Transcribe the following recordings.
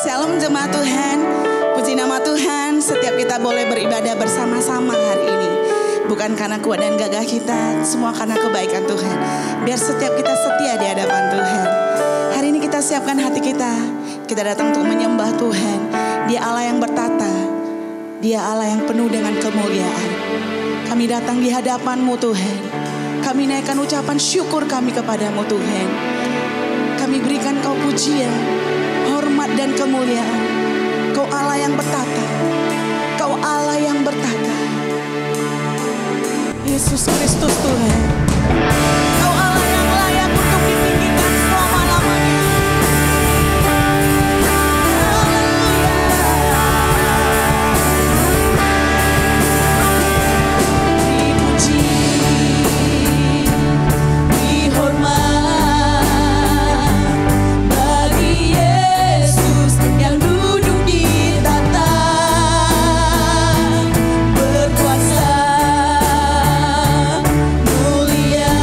Shalom jemaat Tuhan, puji nama Tuhan. Setiap kita boleh beribadah bersama-sama hari ini, bukan karena kuat dan gagah kita, semua karena kebaikan Tuhan. Biar setiap kita setia di hadapan Tuhan. Hari ini kita siapkan hati kita, kita datang untuk menyembah Tuhan. Dia Allah yang bertata, Dia Allah yang penuh dengan kemuliaan. Kami datang di hadapan-Mu Tuhan. Kami naikkan ucapan syukur kami kepadamu Tuhan. Kami berikan Kau pujian, hormat dan kemuliaan. Kau Allah yang bertata, Kau Allah yang bertata. Yesus Kristus Tuhan, Kau Allah yang layak untuk ditinggikan selama-lamanya. Dipuji, dihormat bagi Yesus yang duduk di tahta, berkuasa mulia.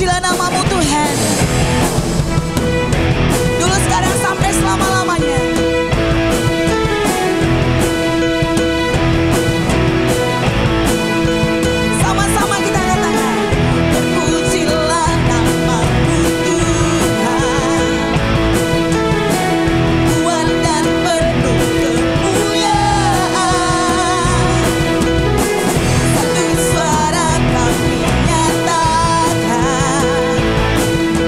Terpujilah namamu Tuhan. Dulu, sekarang, sampai selama-lamanya. Sama-sama kita katakan, terpujilah namamu Tuhan, kuat dan penuh kemuliaan. Satu suara kami nyatakan,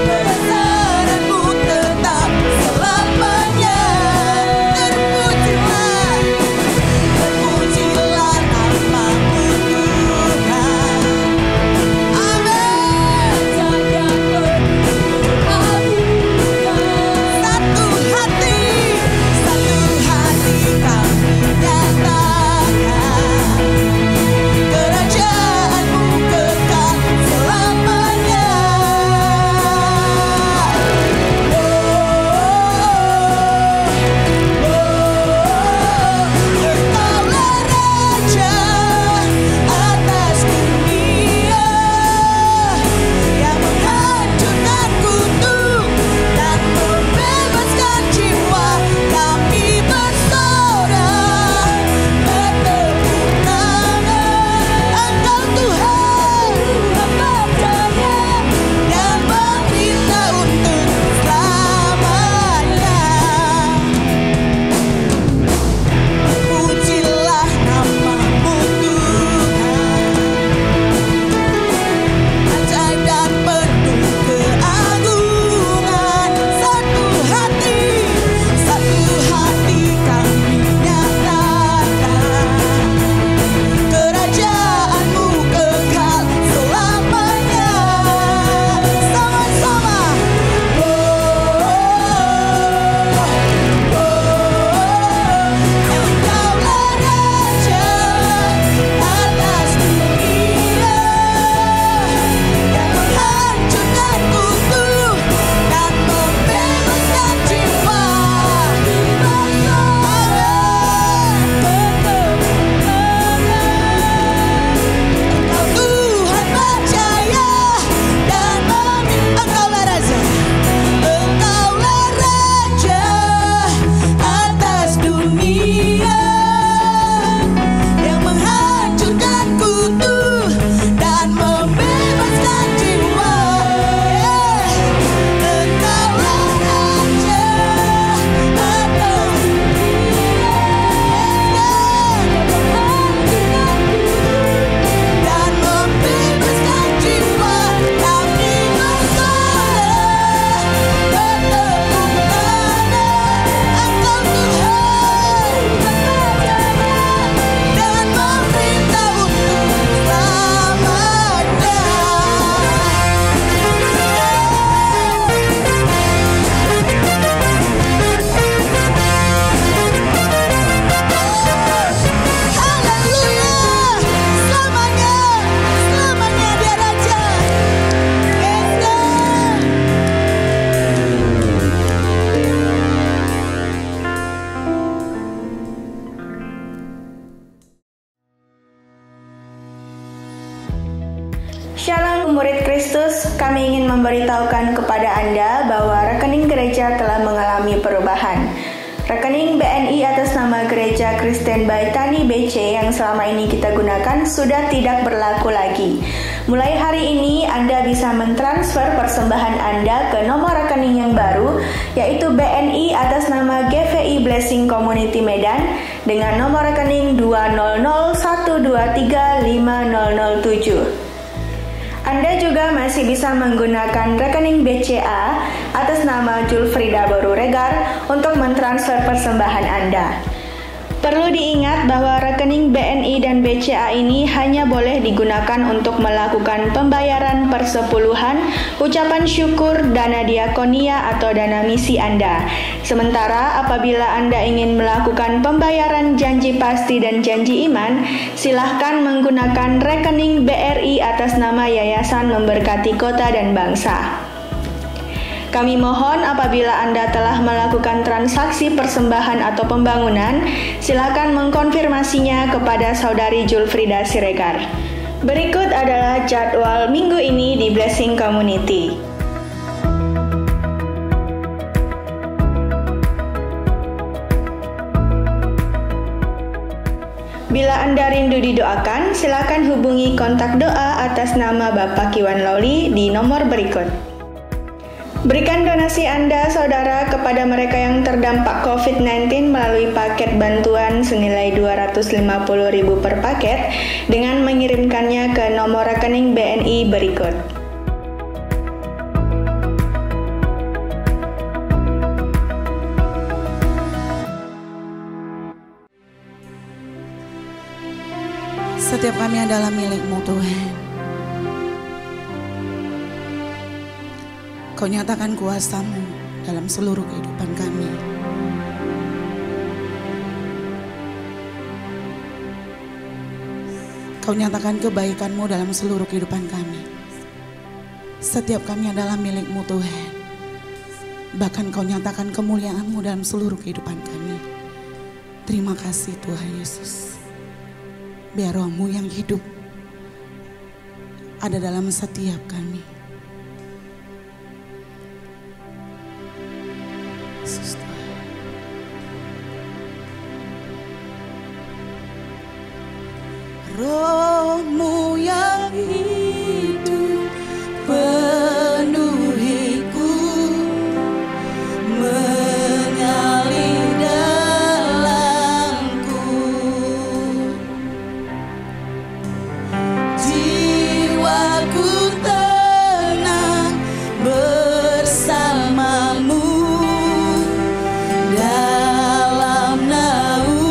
kebesaran-Mu tetap selamanya. Terpujilah, terpujilah namamu Tuhan. Amin. Satu hati kami nyatakan, kerajaan-Mu kekal selamanya. Engkaulah Raja atas dunia, yang menghancurkan kutuk dan membebaskan jiwa. Kami bersorak, bertepuk tangan. Engkau Tuhan, percaya dan meminta untuk selamanya. Pujilah namamu Tuhan, ajaib dan penuh keagungan. Satu hati kami nyatakan, kerajaan-Mu kekal selamanya. Sama-sama. Engkaulah Raja atas dunia, yang menghancurkan kutuk dan membebaskan jiwa. Engkau Tuhan percaya dan meminta. Engkaulah Raja, Engkaulah Raja atas dunia, yang menghancurkan kutuk dan membebaskan jiwa. Engkaulah Raja atas dunia, dan membebaskan jiwa. Kami bersorak, bertepuk tangan. Engkau Tuhan, dan meminta untuk selamanya. Haleluya, selamanya, selamanya Dia Raja. Yes, God. Shalom murid Kristus, kami ingin memberitahukan kepada Anda bahwa rekening gereja telah mengalami perubahan. Rekening BNI atas nama Gereja Kristen Baitani BC yang selama ini kita gunakan sudah tidak berlaku lagi. Mulai hari ini Anda bisa mentransfer persembahan Anda ke nomor rekening yang baru, yaitu BNI atas nama GVI Blessing Community Medan dengan nomor rekening 20012350007. Anda juga masih bisa menggunakan rekening BCA atas nama Julfrida Boru Regar untuk mentransfer persembahan Anda. Perlu diingat bahwa rekening BNI dan BCA ini hanya boleh digunakan untuk melakukan pembayaran persepuluhan, ucapan syukur, dana diakonia atau dana misi Anda. Sementara apabila Anda ingin melakukan pembayaran janji pasti dan janji iman, silahkan menggunakan rekening BRI atas nama Yayasan Memberkati Kota dan Bangsa. Kami mohon apabila Anda telah melakukan transaksi persembahan atau pembangunan, silakan mengkonfirmasinya kepada Saudari Julfrida Siregar. Berikut adalah jadwal minggu ini di Blessing Community. Bila Anda rindu didoakan, silakan hubungi kontak doa atas nama Bapak Kiwan Loli di nomor berikut. Berikan donasi Anda, saudara, kepada mereka yang terdampak COVID-19 melalui paket bantuan senilai 250.000 per paket dengan mengirimkannya ke nomor rekening BNI berikut. Setiap kami adalah milik-Mu Tuhan. Kau nyatakan kuasa-Mu dalam seluruh kehidupan kami. Kau nyatakan kebaikan-Mu dalam seluruh kehidupan kami. Setiap kami adalah milik-Mu Tuhan. Bahkan Kau nyatakan kemuliaan-Mu dalam seluruh kehidupan kami. Terima kasih Tuhan Yesus. Biar Roh-Mu yang hidup ada dalam setiap kami. Yesus Tuhan. Roh-Mu yang hidup penuhiku, mengalir dalamku. Jiwaku tenang bersama-Mu dalam naungan-Mu.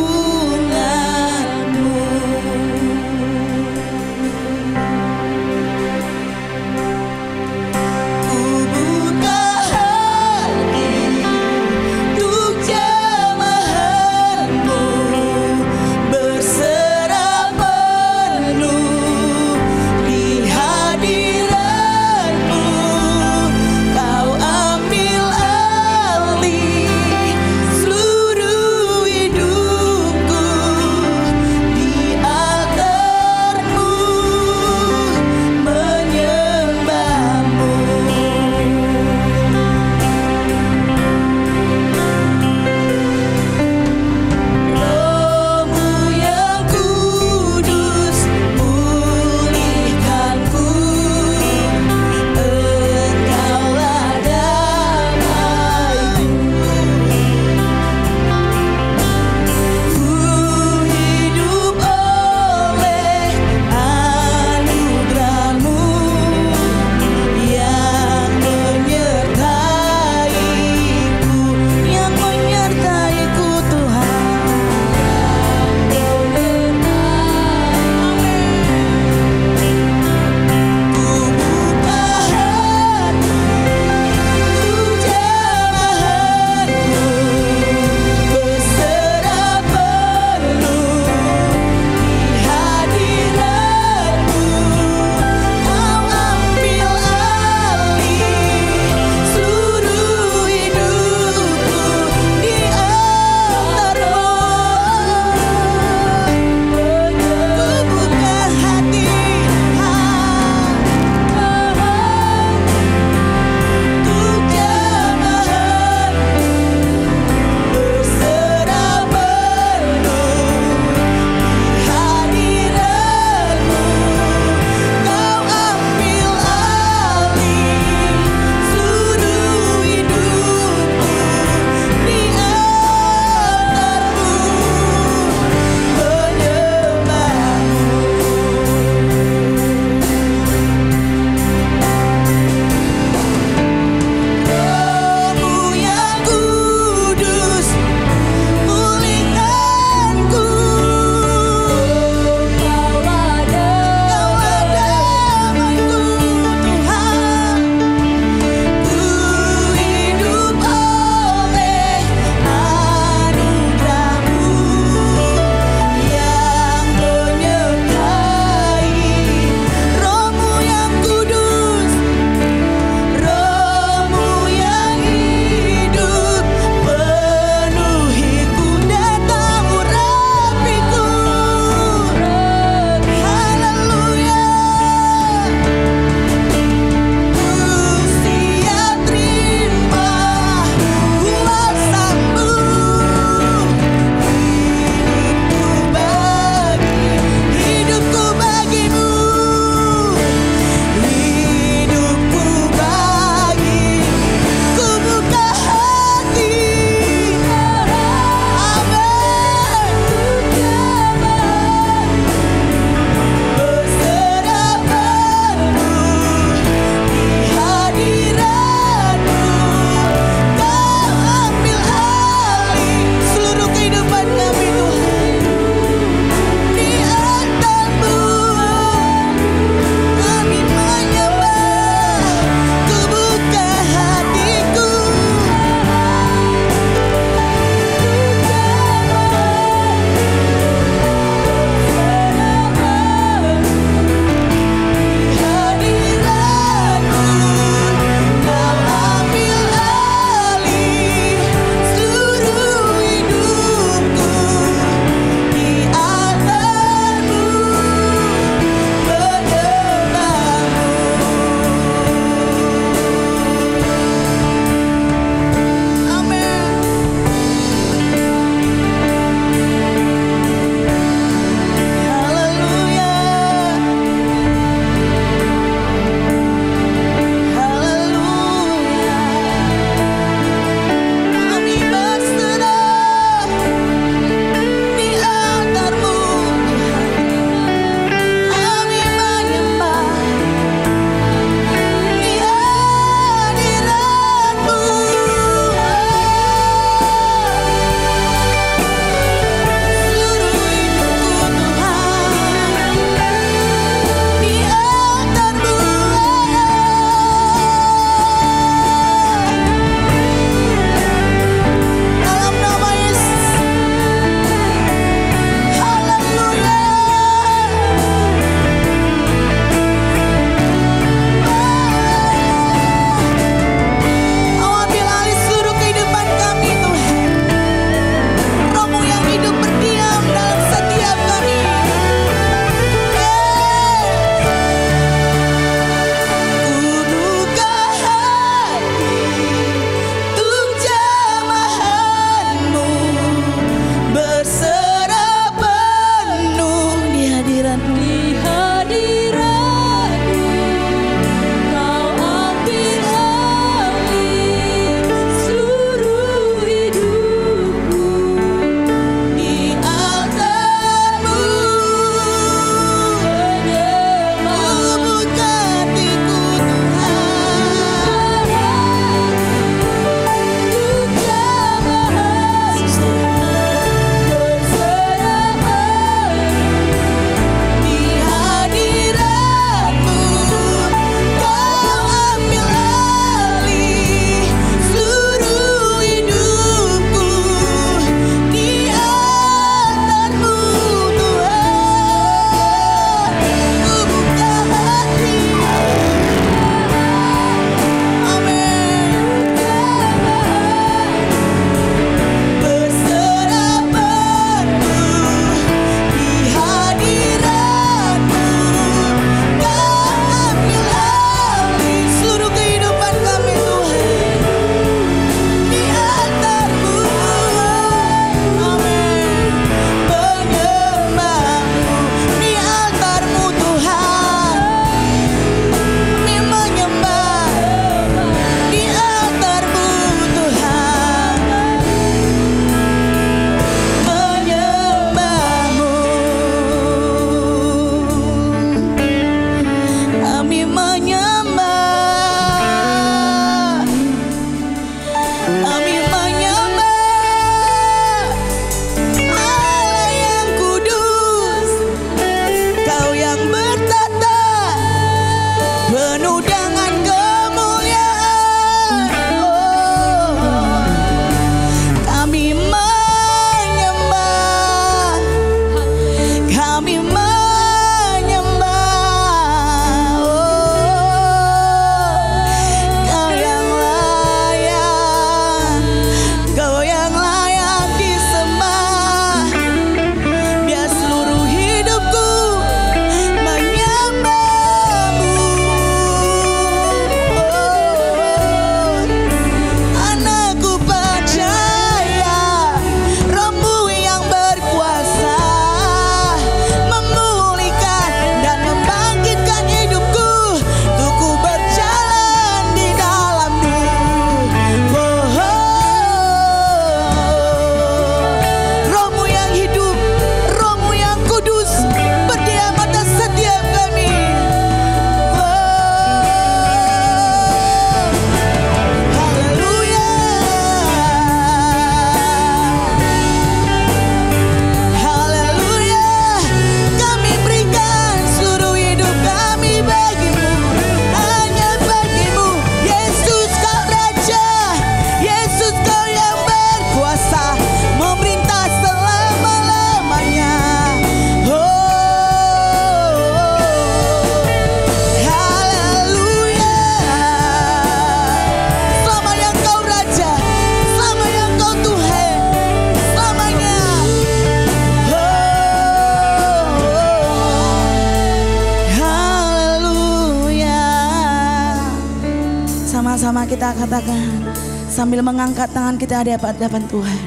Bersama-sama kita katakan sambil mengangkat tangan kita di hadapan Tuhan.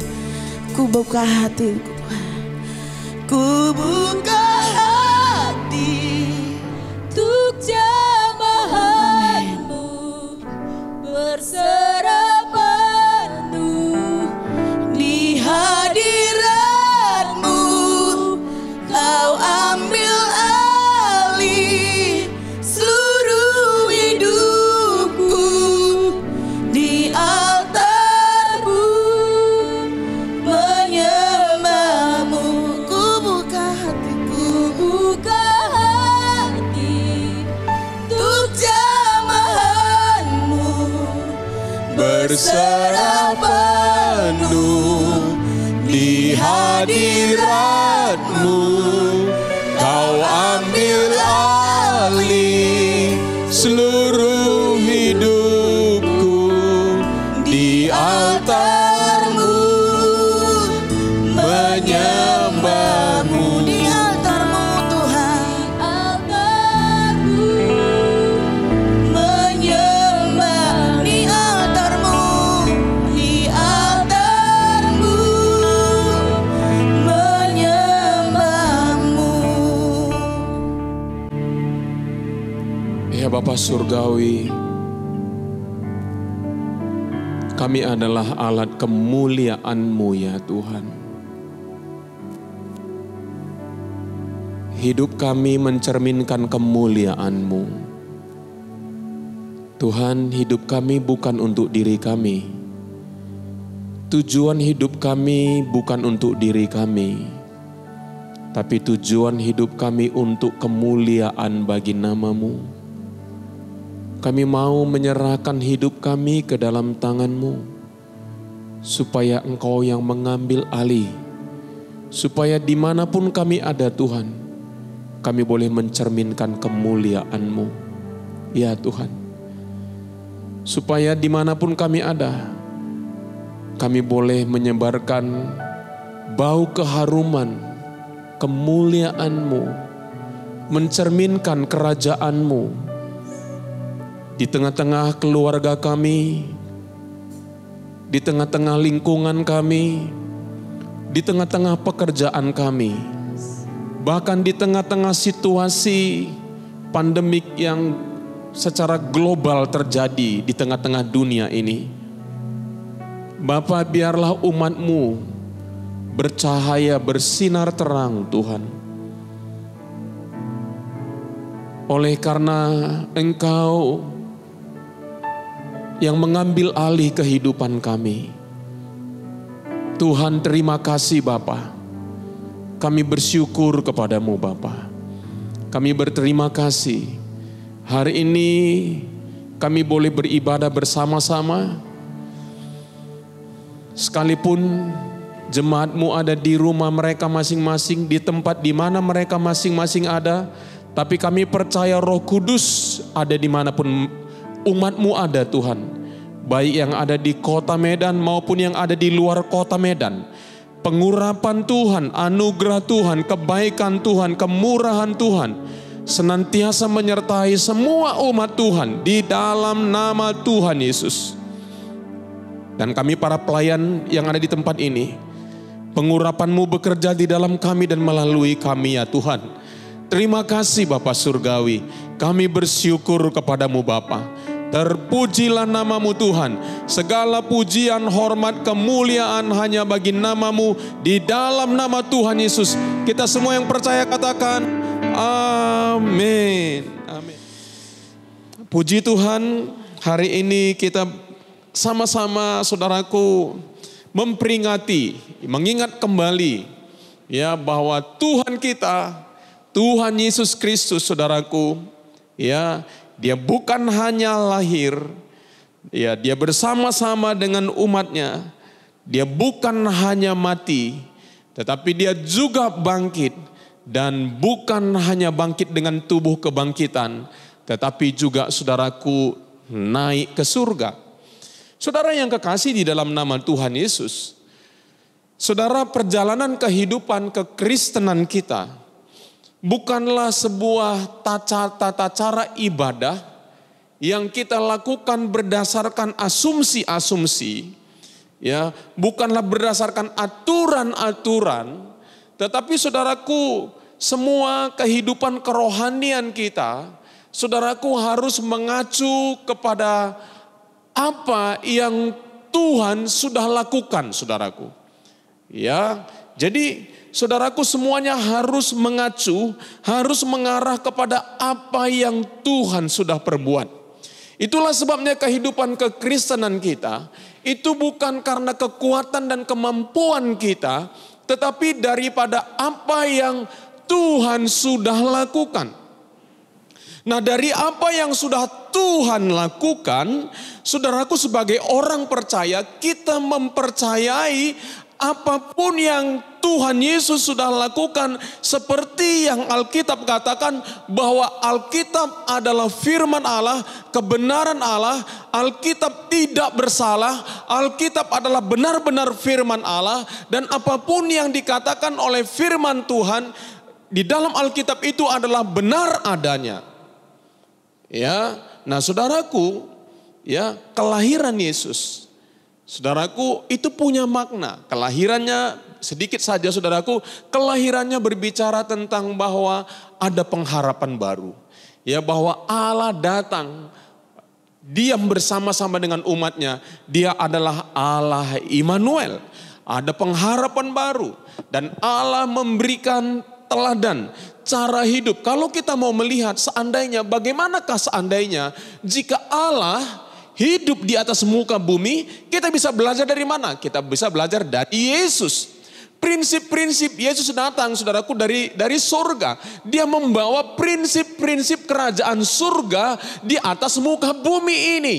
Ku buka hati Tuhan. Ku buka hati untuk jamahan-Mu, berserah penuh di hadirat-Mu. Kau ambil alih seluruh hidupku di altar-Mu, menyembah-Mu. Ku buka hatiku, buka hati untuk jamahan-Mu, berserah penuh di hadirat-Mu. Kau ambil alih seluruh hidupku di altar-Mu, menyembah-Mu. di altar-Mu Tuhan, altar-Mu, menyembah di altar-Mu, di altar-Mu, menyembah-Mu. Ya Bapa Surgawi, kami adalah alat kemuliaan-Mu ya Tuhan. Hidup kami mencerminkan kemuliaan-Mu. Tuhan, hidup kami bukan untuk diri kami. Tujuan hidup kami bukan untuk diri kami. Tapi tujuan hidup kami untuk kemuliaan bagi nama-Mu. Kami mau menyerahkan hidup kami ke dalam tangan-Mu, supaya Engkau yang mengambil alih, supaya dimanapun kami ada Tuhan, kami boleh mencerminkan kemuliaan-Mu. Ya Tuhan, supaya dimanapun kami ada, kami boleh menyebarkan bau keharuman, kemuliaan-Mu, mencerminkan kerajaan-Mu, di tengah-tengah keluarga kami, di tengah-tengah lingkungan kami, di tengah-tengah pekerjaan kami, bahkan di tengah-tengah situasi pandemik yang secara global terjadi di tengah-tengah dunia ini. Bapa, biarlah umat-Mu bercahaya, bersinar terang Tuhan. Oleh karena Engkau yang mengambil alih kehidupan kami. Tuhan, terima kasih Bapa. Kami bersyukur kepadamu Bapa. Kami berterima kasih. Hari ini kami boleh beribadah bersama-sama. Sekalipun jemaat-Mu ada di rumah mereka masing-masing, di tempat di mana mereka masing-masing ada. Tapi kami percaya Roh Kudus ada dimanapun umat-Mu ada Tuhan, baik yang ada di kota Medan maupun yang ada di luar kota Medan. Pengurapan Tuhan, anugerah Tuhan, kebaikan Tuhan, kemurahan Tuhan senantiasa menyertai semua umat Tuhan di dalam nama Tuhan Yesus. Dan kami para pelayan yang ada di tempat ini, pengurapan-Mu bekerja di dalam kami dan melalui kami ya Tuhan. Terima kasih Bapa Surgawi, kami bersyukur kepadamu Bapa. Terpujilah nama-Mu Tuhan. Segala pujian, hormat, kemuliaan hanya bagi nama-Mu. Di dalam nama Tuhan Yesus, kita semua yang percaya katakan amin. Amin. Puji Tuhan, hari ini kita sama-sama saudaraku memperingati, mengingat kembali ya bahwa Tuhan kita, Tuhan Yesus Kristus saudaraku, ya Dia bukan hanya lahir, ya Dia bersama-sama dengan umatnya. Dia bukan hanya mati, tetapi Dia juga bangkit. Dan bukan hanya bangkit dengan tubuh kebangkitan, tetapi juga saudaraku naik ke surga. Saudara yang kekasih di dalam nama Tuhan Yesus, saudara, perjalanan kehidupan kekristenan kita bukanlah sebuah tata cara ibadah yang kita lakukan berdasarkan asumsi-asumsi, ya, bukanlah berdasarkan aturan-aturan, tetapi saudaraku, semua kehidupan kerohanian kita, saudaraku, harus mengacu kepada apa yang Tuhan sudah lakukan, saudaraku. Ya, jadi saudaraku, semuanya harus mengacu, harus mengarah kepada apa yang Tuhan sudah perbuat. Itulah sebabnya kehidupan kekristenan kita itu bukan karena kekuatan dan kemampuan kita, tetapi daripada apa yang Tuhan sudah lakukan. Nah, dari apa yang sudah Tuhan lakukan, saudaraku, sebagai orang percaya, kita mempercayai apapun yang Tuhan Yesus sudah lakukan, seperti yang Alkitab katakan bahwa Alkitab adalah firman Allah, kebenaran Allah, Alkitab tidak bersalah, Alkitab adalah benar-benar firman Allah, dan apapun yang dikatakan oleh firman Tuhan di dalam Alkitab itu adalah benar adanya. Ya, nah saudaraku, ya, kelahiran Yesus, saudaraku, itu punya makna. Kelahirannya sedikit saja, saudaraku, kelahirannya berbicara tentang bahwa ada pengharapan baru. Ya, bahwa Allah datang diam bersama-sama dengan umatnya. Dia adalah Allah Immanuel. Ada pengharapan baru dan Allah memberikan teladan cara hidup. Kalau kita mau melihat seandainya, bagaimanakah seandainya jika Allah hidup di atas muka bumi, kita bisa belajar dari mana? Kita bisa belajar dari Yesus. Prinsip-prinsip Yesus datang, saudaraku, dari surga. Dia membawa prinsip-prinsip kerajaan surga di atas muka bumi ini.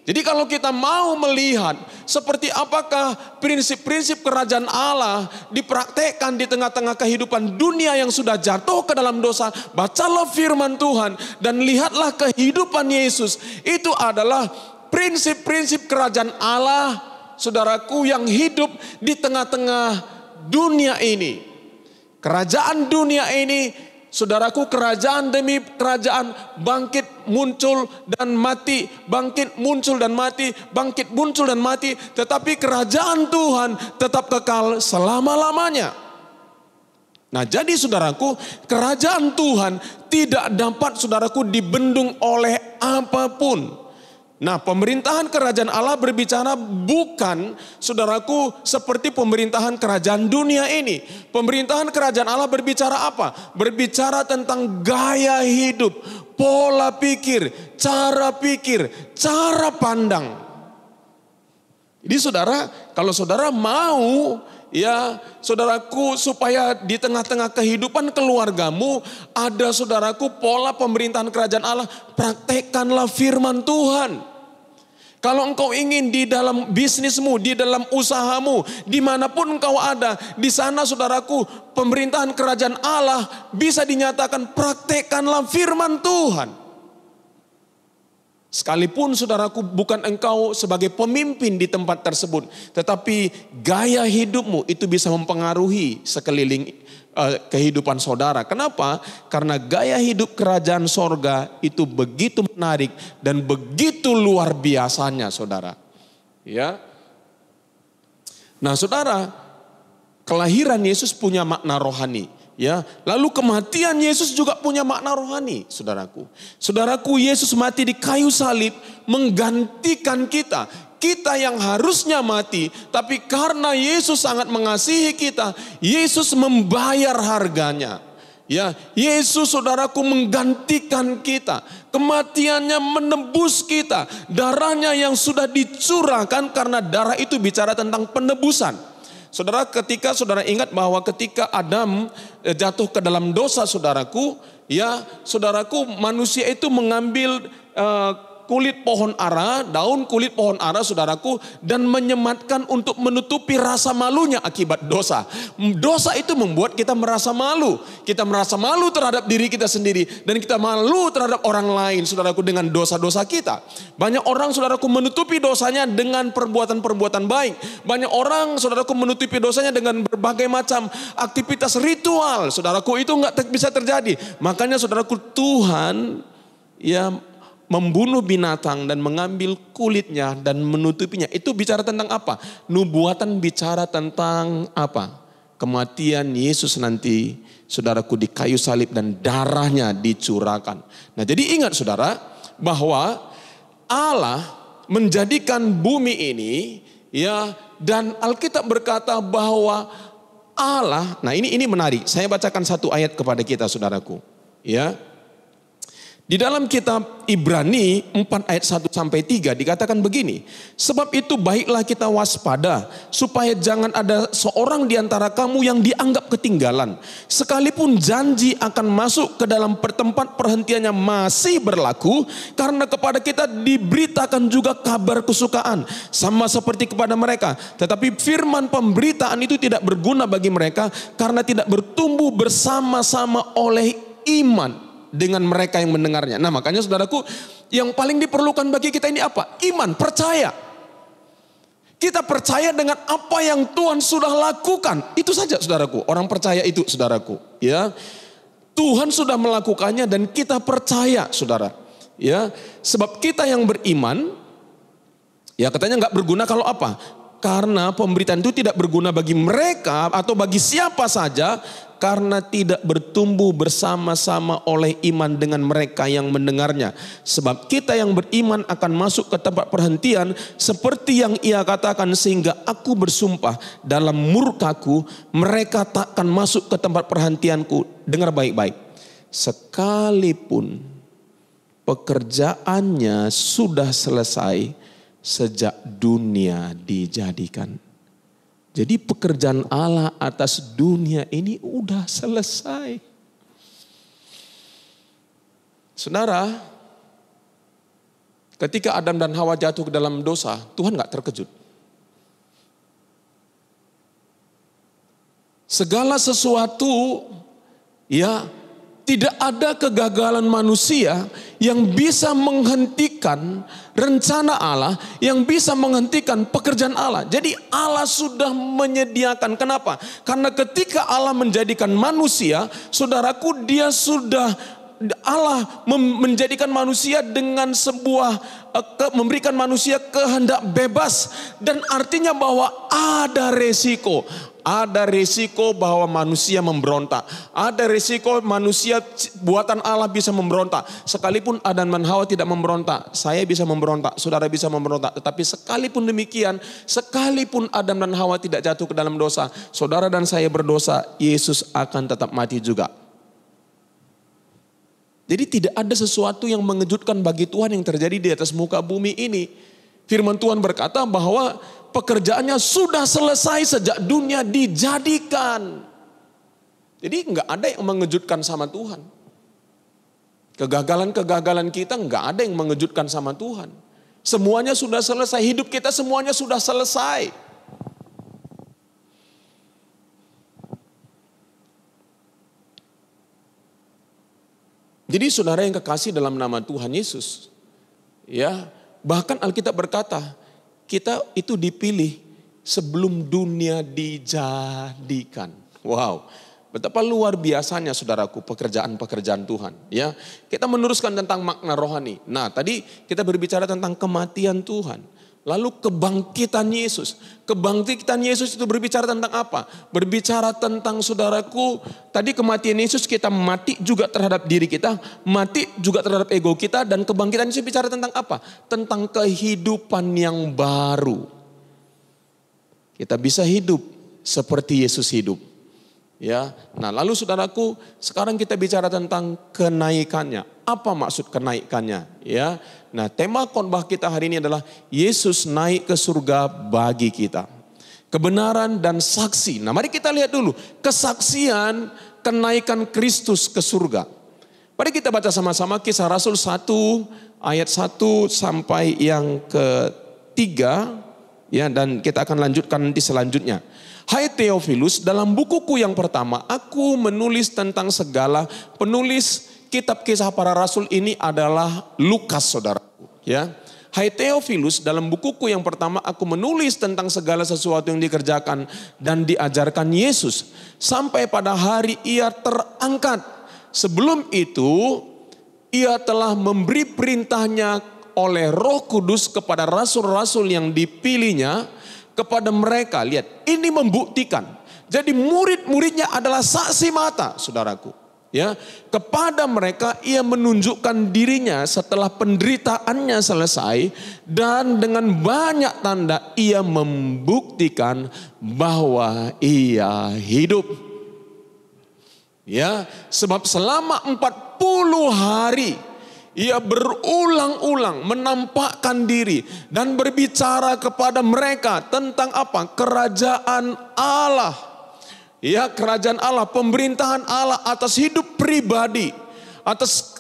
Jadi kalau kita mau melihat seperti apakah prinsip-prinsip kerajaan Allah dipraktekkan di tengah-tengah kehidupan dunia yang sudah jatuh ke dalam dosa, bacalah firman Tuhan dan lihatlah kehidupan Yesus. Itu adalah prinsip-prinsip kerajaan Allah, saudaraku, yang hidup di tengah-tengah dunia ini. Kerajaan dunia ini, saudaraku, kerajaan demi kerajaan, bangkit, muncul, dan mati. Bangkit, muncul, dan mati. Bangkit, muncul, dan mati. Tetapi kerajaan Tuhan tetap kekal selama-lamanya. Nah, jadi saudaraku, kerajaan Tuhan tidak dapat, saudaraku, dibendung oleh apapun. Nah, pemerintahan kerajaan Allah berbicara bukan, saudaraku, seperti pemerintahan kerajaan dunia ini. Pemerintahan kerajaan Allah berbicara apa? Berbicara tentang gaya hidup, pola pikir, cara pandang. Jadi saudara, kalau saudara mau, ya, saudaraku, supaya di tengah-tengah kehidupan keluargamu ada, saudaraku, pola pemerintahan kerajaan Allah, praktekkanlah firman Tuhan. Kalau engkau ingin di dalam bisnismu, di dalam usahamu, dimanapun engkau ada, di sana, saudaraku, pemerintahan kerajaan Allah bisa dinyatakan, praktekkanlah firman Tuhan. Sekalipun, saudaraku, bukan engkau sebagai pemimpin di tempat tersebut, tetapi gaya hidupmu itu bisa mempengaruhi sekeliling kehidupan saudara. Kenapa? Karena gaya hidup kerajaan sorga itu begitu menarik dan begitu luar biasanya, saudara. Ya. Nah, saudara, kelahiran Yesus punya makna rohani. Ya, lalu kematian Yesus juga punya makna rohani, saudaraku. Saudaraku, Yesus mati di kayu salib menggantikan kita. Kita yang harusnya mati, tapi karena Yesus sangat mengasihi kita, Yesus membayar harganya. Ya, Yesus, saudaraku, menggantikan kita. Kematiannya menebus kita. Darahnya yang sudah dicurahkan, karena darah itu bicara tentang penebusan. Saudara, ketika saudara ingat bahwa ketika Adam jatuh ke dalam dosa, saudaraku, ya, saudaraku, manusia itu mengambil kulit pohon ara, daun kulit pohon ara, saudaraku, dan menyematkan untuk menutupi rasa malunya akibat dosa. Dosa itu membuat kita merasa malu. Kita merasa malu terhadap diri kita sendiri, dan kita malu terhadap orang lain, saudaraku, dengan dosa-dosa kita. Banyak orang, saudaraku, menutupi dosanya dengan perbuatan-perbuatan baik. Banyak orang, saudaraku, menutupi dosanya dengan berbagai macam aktivitas ritual. Saudaraku, itu nggak bisa terjadi. Makanya, saudaraku, Tuhan, ya, membunuh binatang dan mengambil kulitnya dan menutupinya. Itu bicara tentang apa? Nubuatan bicara tentang apa? Kematian Yesus nanti, saudaraku, di kayu salib dan darahnya dicurahkan. Nah, jadi ingat saudara bahwa Allah menjadikan bumi ini, ya, dan Alkitab berkata bahwa Allah, nah ini menarik. Saya bacakan satu ayat kepada kita saudaraku, ya. Di dalam kitab Ibrani 4 ayat 1 sampai 3 dikatakan begini. Sebab itu baiklah kita waspada supaya jangan ada seorang di antara kamu yang dianggap ketinggalan. Sekalipun janji akan masuk ke dalam tempat perhentiannya masih berlaku, karena kepada kita diberitakan juga kabar kesukaan sama seperti kepada mereka. Tetapi firman pemberitaan itu tidak berguna bagi mereka karena tidak bertumbuh bersama-sama oleh iman dengan mereka yang mendengarnya. Nah, makanya saudaraku, yang paling diperlukan bagi kita ini apa? Iman, percaya. Kita percaya dengan apa yang Tuhan sudah lakukan. Itu saja saudaraku, orang percaya itu saudaraku. Ya, Tuhan sudah melakukannya dan kita percaya saudara. Ya, sebab kita yang beriman, ya katanya nggak berguna kalau apa? Karena pemberitaan itu tidak berguna bagi mereka atau bagi siapa saja, karena tidak bertumbuh bersama-sama oleh iman dengan mereka yang mendengarnya. Sebab kita yang beriman akan masuk ke tempat perhentian seperti yang ia katakan, sehingga aku bersumpah dalam murkaku mereka takkan masuk ke tempat perhentianku. Dengar baik-baik. Sekalipun pekerjaannya sudah selesai sejak dunia dijadikan. Jadi pekerjaan Allah atas dunia ini udah selesai. Saudara, ketika Adam dan Hawa jatuh ke dalam dosa, Tuhan gak terkejut. Segala sesuatu, ya, tidak ada kegagalan manusia yang bisa menghentikan rencana Allah, yang bisa menghentikan pekerjaan Allah. Jadi Allah sudah menyediakan. Kenapa? Karena ketika Allah menjadikan manusia, saudaraku, Allah menjadikan manusia dengan sebuah, memberikan manusia kehendak bebas. Dan artinya bahwa ada resiko. Ada risiko bahwa manusia memberontak. Ada risiko manusia buatan Allah bisa memberontak. Sekalipun Adam dan Hawa tidak memberontak, saya bisa memberontak, saudara bisa memberontak. Tetapi sekalipun demikian, sekalipun Adam dan Hawa tidak jatuh ke dalam dosa, saudara dan saya berdosa, Yesus akan tetap mati juga. Jadi tidak ada sesuatu yang mengejutkan bagi Tuhan yang terjadi di atas muka bumi ini. Firman Tuhan berkata bahwa pekerjaannya sudah selesai sejak dunia dijadikan. Jadi enggak ada yang mengejutkan sama Tuhan. Kegagalan-kegagalan kita enggak ada yang mengejutkan sama Tuhan. Semuanya sudah selesai, hidup kita semuanya sudah selesai. Jadi saudara yang kekasih dalam nama Tuhan Yesus, ya, bahkan Alkitab berkata, kita itu dipilih sebelum dunia dijadikan. Wow, betapa luar biasanya saudaraku pekerjaan-pekerjaan Tuhan. Ya, kita meneruskan tentang makna rohani. Nah, tadi kita berbicara tentang kematian Tuhan. Lalu kebangkitan Yesus. Kebangkitan Yesus itu berbicara tentang apa? Berbicara tentang saudaraku, tadi kematian Yesus kita mati juga terhadap diri kita, mati juga terhadap ego kita, dan kebangkitan Yesus bicara tentang apa? Tentang kehidupan yang baru. Kita bisa hidup seperti Yesus hidup. Ya, nah lalu saudaraku, sekarang kita bicara tentang kenaikannya. Apa maksud kenaikannya? Ya, nah tema khotbah kita hari ini adalah Yesus naik ke surga bagi kita. Kebenaran dan saksi. Nah mari kita lihat dulu kesaksian kenaikan Kristus ke surga. Mari kita baca sama-sama Kisah Rasul 1 ayat 1 sampai yang ketiga. Ya, dan kita akan lanjutkan nanti selanjutnya. Hai Theophilus, dalam bukuku yang pertama aku menulis tentang segala. Penulis kitab Kisah para Rasul ini adalah Lukas, saudaraku. Ya, hai Theophilus, dalam bukuku yang pertama aku menulis tentang segala sesuatu yang dikerjakan dan diajarkan Yesus sampai pada hari ia terangkat. Sebelum itu ia telah memberi perintahnya oleh Roh Kudus kepada rasul-rasul yang dipilihnya kepada mereka. Lihat, ini membuktikan. Jadi murid-muridnya adalah saksi mata, saudaraku. Ya, kepada mereka ia menunjukkan dirinya setelah penderitaannya selesai, dan dengan banyak tanda ia membuktikan bahwa ia hidup. Ya, sebab selama 40 hari ia berulang-ulang menampakkan diri dan berbicara kepada mereka tentang apa? Kerajaan Allah. Ya, kerajaan Allah, pemerintahan Allah atas hidup pribadi, atas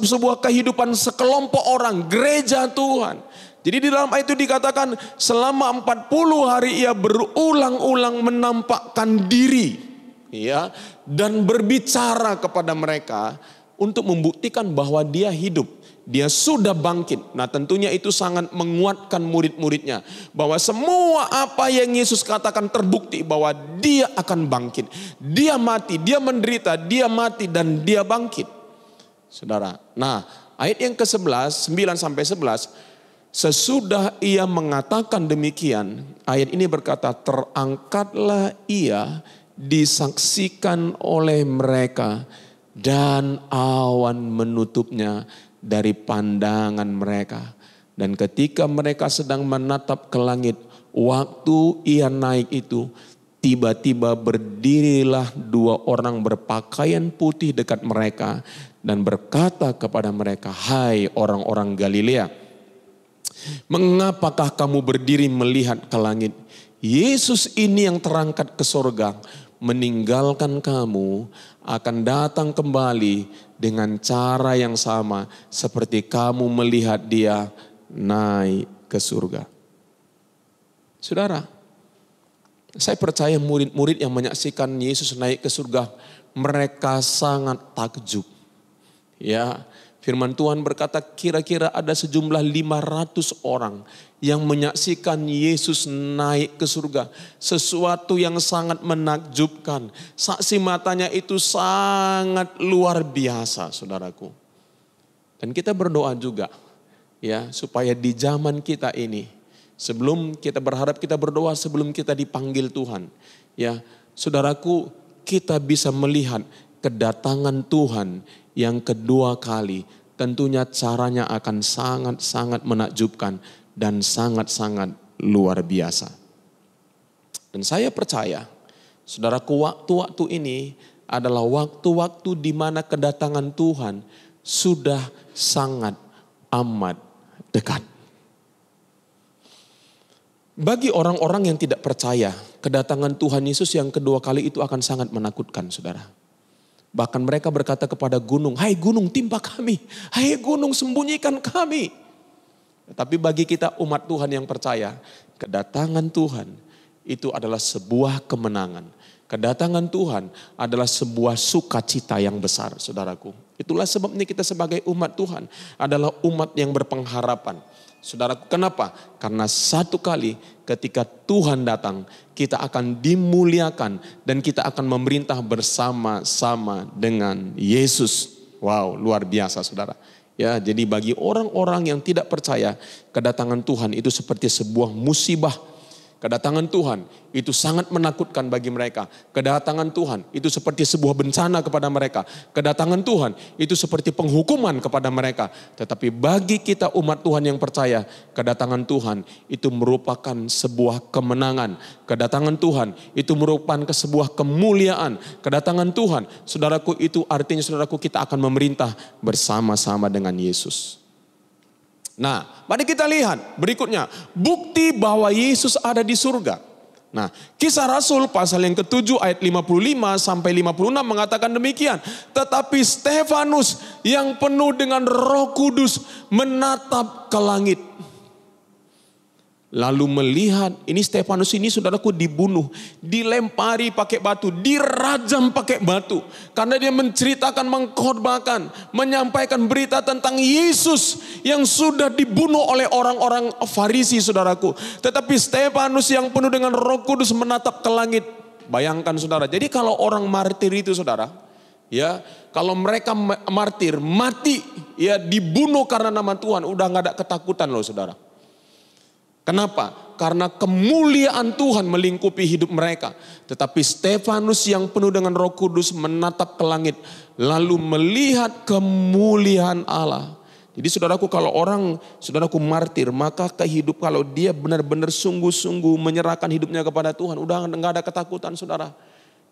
sebuah kehidupan sekelompok orang, gereja Tuhan. Jadi di dalam ayat itu dikatakan selama 40 hari ia berulang-ulang menampakkan diri, ya, dan berbicara kepada mereka untuk membuktikan bahwa dia hidup. Dia sudah bangkit. Nah, tentunya itu sangat menguatkan murid-muridnya. Bahwa semua apa yang Yesus katakan terbukti bahwa dia akan bangkit. Dia mati, dia menderita, dia mati dan dia bangkit. Saudara, nah ayat yang ke-11, 9 sampai 11. Sesudah ia mengatakan demikian, ayat ini berkata, terangkatlah ia disaksikan oleh mereka dan awan menutupnya dari pandangan mereka. Dan ketika mereka sedang menatap ke langit, waktu ia naik itu, tiba-tiba berdirilah 2 orang berpakaian putih dekat mereka dan berkata kepada mereka, hai orang-orang Galilea, mengapakah kamu berdiri melihat ke langit? Yesus ini yang terangkat ke sorga, meninggalkan kamu, akan datang kembali dengan cara yang sama seperti kamu melihat dia naik ke surga. Saudara, saya percaya murid-murid yang menyaksikan Yesus naik ke surga, mereka sangat takjub. Ya, firman Tuhan berkata kira-kira ada sejumlah 500 orang yang menyaksikan Yesus naik ke surga. Sesuatu yang sangat menakjubkan. Saksi matanya itu sangat luar biasa, saudaraku. Dan kita berdoa juga, ya, supaya di zaman kita ini, sebelum kita berharap, kita berdoa sebelum kita dipanggil Tuhan. Ya, saudaraku, kita bisa melihat kedatangan Tuhan yang kedua kali. Tentunya caranya akan sangat-sangat menakjubkan dan sangat-sangat luar biasa. Dan saya percaya, saudaraku, waktu-waktu ini adalah waktu-waktu di mana kedatangan Tuhan sudah sangat amat dekat. Bagi orang-orang yang tidak percaya, kedatangan Tuhan Yesus yang kedua kali itu akan sangat menakutkan, saudara. Bahkan mereka berkata kepada gunung, hai gunung timpa kami, hai gunung sembunyikan kami. Tapi bagi kita umat Tuhan yang percaya, kedatangan Tuhan itu adalah sebuah kemenangan. Kedatangan Tuhan adalah sebuah sukacita yang besar, saudaraku. Itulah sebabnya kita sebagai umat Tuhan adalah umat yang berpengharapan. Saudaraku, kenapa? Karena satu kali ketika Tuhan datang, kita akan dimuliakan dan kita akan memerintah bersama-sama dengan Yesus. Wow, luar biasa, saudara. Ya, jadi bagi orang-orang yang tidak percaya, kedatangan Tuhan itu seperti sebuah musibah. Kedatangan Tuhan itu sangat menakutkan bagi mereka. Kedatangan Tuhan itu seperti sebuah bencana kepada mereka. Kedatangan Tuhan itu seperti penghukuman kepada mereka. Tetapi bagi kita umat Tuhan yang percaya, kedatangan Tuhan itu merupakan sebuah kemenangan. Kedatangan Tuhan itu merupakan sebuah kemuliaan. Kedatangan Tuhan, saudaraku, itu artinya saudaraku kita akan memerintah bersama-sama dengan Yesus. Nah, mari kita lihat berikutnya. Bukti bahwa Yesus ada di surga. Nah, Kisah Rasul pasal yang ke-7 ayat 55 sampai 56 mengatakan demikian. Tetapi Stefanus yang penuh dengan Roh Kudus menatap ke langit. Lalu melihat, ini Stefanus ini saudaraku dibunuh, dilempari pakai batu, dirajam pakai batu. Karena dia menceritakan, mengkhotbahkan, menyampaikan berita tentang Yesus yang sudah dibunuh oleh orang-orang Farisi, saudaraku. Tetapi Stefanus yang penuh dengan Roh Kudus menatap ke langit. Bayangkan saudara, jadi kalau orang martir itu saudara, Ya, kalau mereka martir, mati, ya dibunuh karena nama Tuhan, udah nggak ada ketakutan loh saudara. Kenapa? Karena kemuliaan Tuhan melingkupi hidup mereka. Tetapi Stefanus yang penuh dengan Roh Kudus menatap ke langit, lalu melihat kemuliaan Allah. Jadi saudaraku, kalau orang saudaraku martir, maka kalau dia benar-benar sungguh-sungguh menyerahkan hidupnya kepada Tuhan, udah nggak ada ketakutan saudara.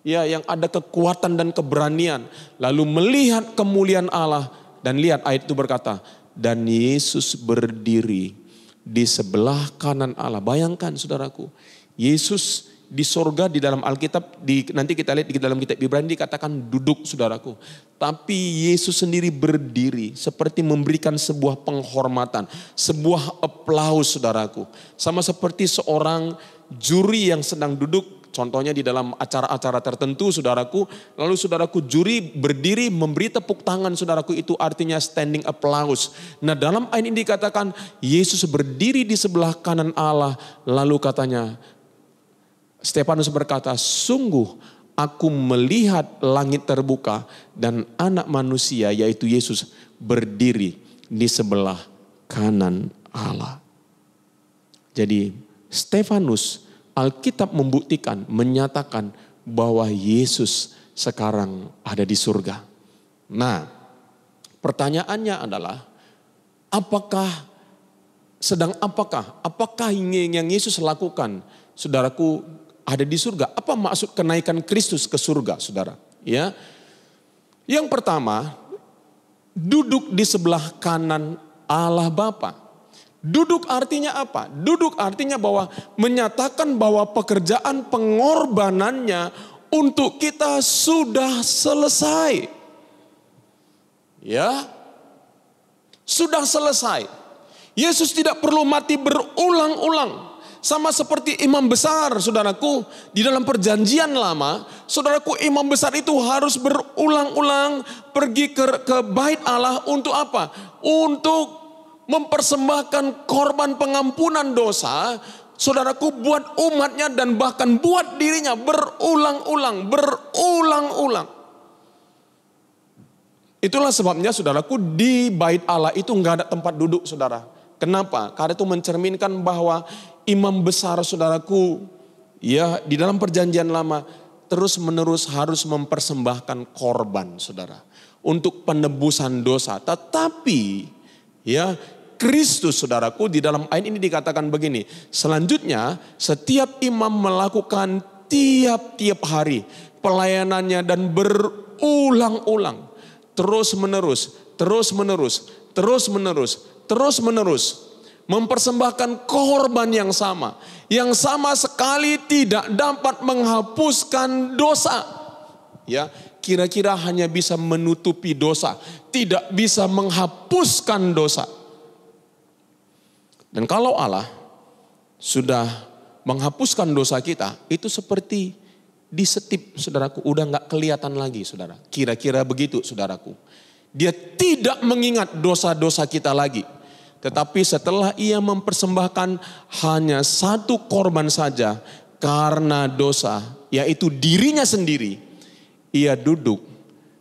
Ya, yang ada kekuatan dan keberanian. Lalu melihat kemuliaan Allah, dan lihat ayat itu berkata, dan Yesus berdiri di sebelah kanan Allah. Bayangkan saudaraku, Yesus di sorga, di dalam Alkitab, nanti kita lihat di dalam kitab Ibrani dikatakan duduk saudaraku. Tapi Yesus sendiri berdiri seperti memberikan sebuah penghormatan, sebuah aplaus saudaraku. Sama seperti seorang juri yang sedang duduk, contohnya di dalam acara-acara tertentu saudaraku. Lalu saudaraku juri berdiri memberi tepuk tangan saudaraku, itu artinya standing applause. Nah dalam ayat ini dikatakan Yesus berdiri di sebelah kanan Allah. Lalu katanya, Stefanus berkata, sungguh aku melihat langit terbuka dan anak manusia yaitu Yesus berdiri di sebelah kanan Allah. Jadi Stefanus, Alkitab membuktikan, menyatakan bahwa Yesus sekarang ada di surga. Nah, pertanyaannya adalah apakah yang Yesus lakukan saudaraku ada di surga? Apa maksud kenaikan Kristus ke surga saudara? Ya, yang pertama, duduk di sebelah kanan Allah Bapa. Duduk artinya apa? Duduk artinya bahwa menyatakan bahwa pekerjaan pengorbanannya untuk kita sudah selesai. Ya, sudah selesai. Yesus tidak perlu mati berulang-ulang. Sama seperti imam besar saudaraku di dalam perjanjian lama. Saudaraku, imam besar itu harus berulang-ulang pergi ke bait Allah untuk apa? Untuk mempersembahkan korban pengampunan dosa, saudaraku, buat umatnya dan bahkan buat dirinya berulang-ulang. Itulah sebabnya saudaraku di bait Allah itu nggak ada tempat duduk saudara. Kenapa? Karena itu mencerminkan bahwa imam besar saudaraku ya di dalam perjanjian lama terus menerus harus mempersembahkan korban saudara untuk penebusan dosa. Tetapi ya Kristus saudaraku di dalam ayat ini dikatakan begini. Selanjutnya setiap imam melakukan tiap-tiap hari pelayanannya dan berulang-ulang. Terus menerus. Mempersembahkan korban yang sama. Yang sama sekali tidak dapat menghapuskan dosa. Ya, kira-kira hanya bisa menutupi dosa. Tidak bisa menghapuskan dosa. Dan kalau Allah sudah menghapuskan dosa kita, itu seperti disetip saudaraku, udah gak kelihatan lagi saudara. Kira-kira begitu saudaraku. Dia tidak mengingat dosa-dosa kita lagi. Tetapi setelah ia mempersembahkan hanya satu korban saja karena dosa, yaitu dirinya sendiri, ia duduk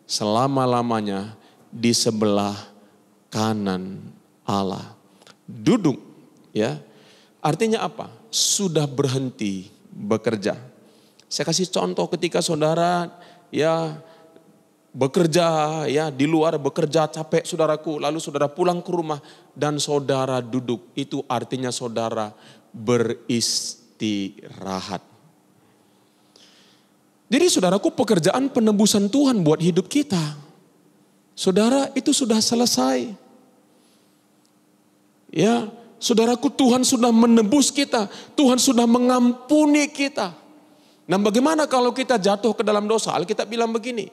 selama-lamanya di sebelah kanan Allah. Duduk, ya, artinya apa? Sudah berhenti bekerja. Saya kasih contoh ketika saudara ya bekerja ya di luar, bekerja capek saudaraku, lalu saudara pulang ke rumah dan saudara duduk, itu artinya saudara beristirahat. Jadi saudaraku, pekerjaan penebusan Tuhan buat hidup kita, saudara, itu sudah selesai. Ya, saudaraku, Tuhan sudah menebus kita, Tuhan sudah mengampuni kita. Nah, bagaimana kalau kita jatuh ke dalam dosa? Alkitab bilang begini,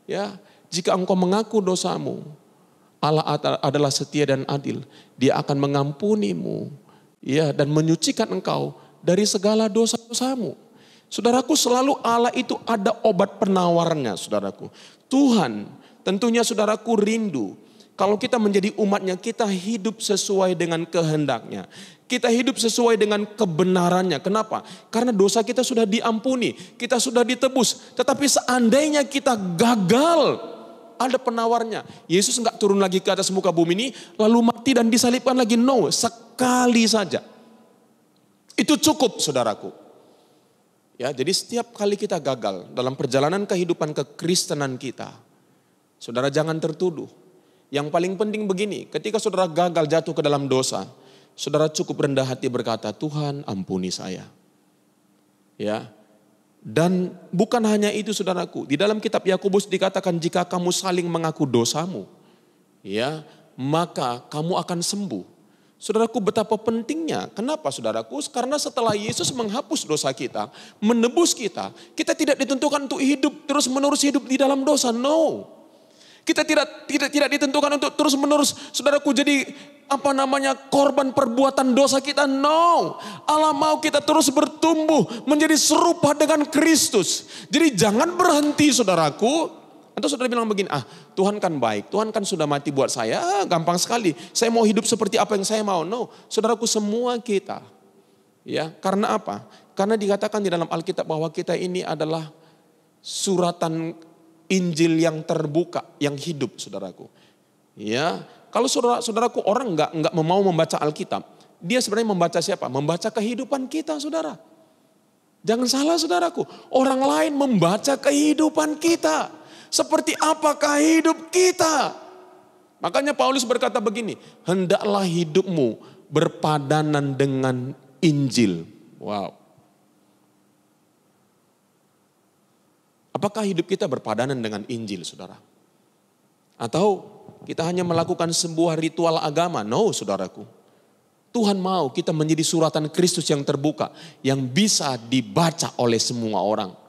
ya, jika engkau mengaku dosamu, Allah adalah setia dan adil. Dia akan mengampunimu, ya, dan menyucikan engkau dari segala dosa-dosamu. Saudaraku, selalu Allah itu ada obat penawarnya, saudaraku. Tuhan tentunya saudaraku rindu, Kalau kita menjadi umatnya, kita hidup sesuai dengan kehendaknya. Kita hidup sesuai dengan kebenarannya. Kenapa? Karena dosa kita sudah diampuni, kita sudah ditebus. Tetapi seandainya kita gagal, ada penawarnya. Yesus enggak turun lagi ke atas muka bumi ini, lalu mati dan disalibkan lagi. No, sekali saja. Itu cukup, saudaraku. Ya, jadi setiap kali kita gagal dalam perjalanan kehidupan kekristenan kita, saudara jangan tertuduh. Yang paling penting begini, ketika saudara gagal jatuh ke dalam dosa, saudara cukup rendah hati berkata, Tuhan ampuni saya. Ya. Dan bukan hanya itu saudaraku, di dalam kitab Yakobus dikatakan jika kamu saling mengaku dosamu, ya, maka kamu akan sembuh. Saudaraku, betapa pentingnya. Kenapa saudaraku? Karena setelah Yesus menghapus dosa kita, menebus kita, kita tidak ditentukan untuk hidup terus menerus hidup di dalam dosa. No. Kita tidak ditentukan untuk terus menerus saudaraku jadi korban perbuatan dosa kita. No. Allah mau kita terus bertumbuh menjadi serupa dengan Kristus. Jadi jangan berhenti saudaraku. Atau saudara bilang begini, Tuhan kan baik, Tuhan kan sudah mati buat saya, gampang sekali. Saya mau hidup seperti apa yang saya mau. No, saudaraku, semua kita. Ya, karena apa? Karena dikatakan di dalam Alkitab bahwa kita ini adalah suratan Injil yang terbuka, yang hidup, saudaraku. Ya, kalau saudaraku orang nggak mau membaca Alkitab, dia sebenarnya membaca siapa? Membaca kehidupan kita, saudara. Jangan salah, saudaraku. Orang lain membaca kehidupan kita. Seperti apakah hidup kita? Makanya Paulus berkata begini, hendaklah hidupmu berpadanan dengan Injil. Wow. Apakah hidup kita berpadanan dengan Injil, saudara? Atau kita hanya melakukan sebuah ritual agama? No, saudaraku. Tuhan mau kita menjadi suratan Kristus yang terbuka, yang bisa dibaca oleh semua orang.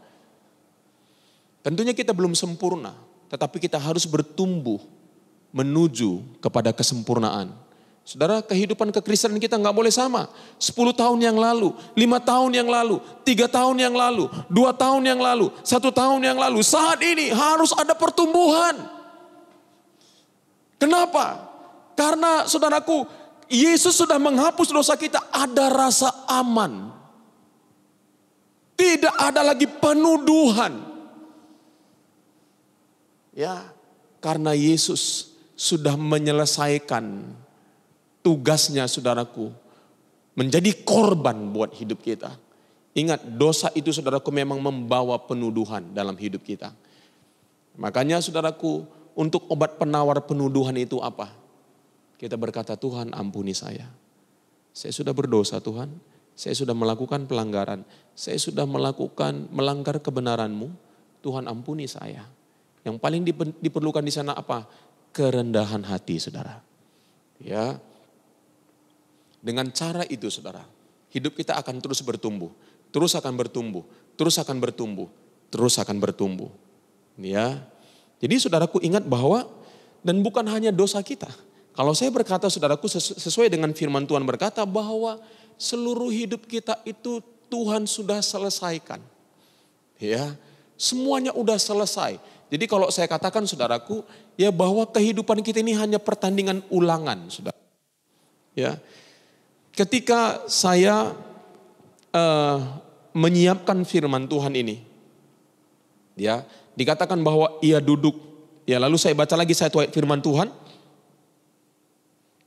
Tentunya kita belum sempurna, tetapi kita harus bertumbuh menuju kepada kesempurnaan. Saudara, kehidupan kekristenan kita nggak boleh sama. 10 tahun yang lalu, 5 tahun yang lalu, 3 tahun yang lalu, 2 tahun yang lalu, 1 tahun yang lalu. Saat ini harus ada pertumbuhan. Kenapa? Karena saudaraku, Yesus sudah menghapus dosa kita, ada rasa aman. Tidak ada lagi penuduhan. Ya, karena Yesus sudah menyelesaikan tugasnya, saudaraku, menjadi korban buat hidup kita. Ingat, dosa itu saudaraku memang membawa penuduhan dalam hidup kita. Makanya saudaraku, untuk obat penawar penuduhan itu apa? Kita berkata, Tuhan ampuni saya. Saya sudah berdosa Tuhan, saya sudah melakukan pelanggaran, saya sudah melanggar kebenaran-Mu, Tuhan ampuni saya. Yang paling diperlukan di sana apa? Kerendahan hati, saudara. Ya. Dengan cara itu, saudara, hidup kita akan terus bertumbuh, terus akan bertumbuh, terus akan bertumbuh, terus akan bertumbuh. Ya. Jadi saudaraku ingat bahwa dan bukan hanya dosa kita. Kalau saya berkata saudaraku sesuai dengan firman Tuhan berkata bahwa seluruh hidup kita itu Tuhan sudah selesaikan. Ya. Semuanya udah selesai. Jadi kalau saya katakan saudaraku, ya bahwa kehidupan kita ini hanya pertandingan ulangan, saudara. Ya, ketika saya menyiapkan firman Tuhan ini, ya dikatakan bahwa ia duduk. Ya lalu saya baca lagi satu ayat firman Tuhan.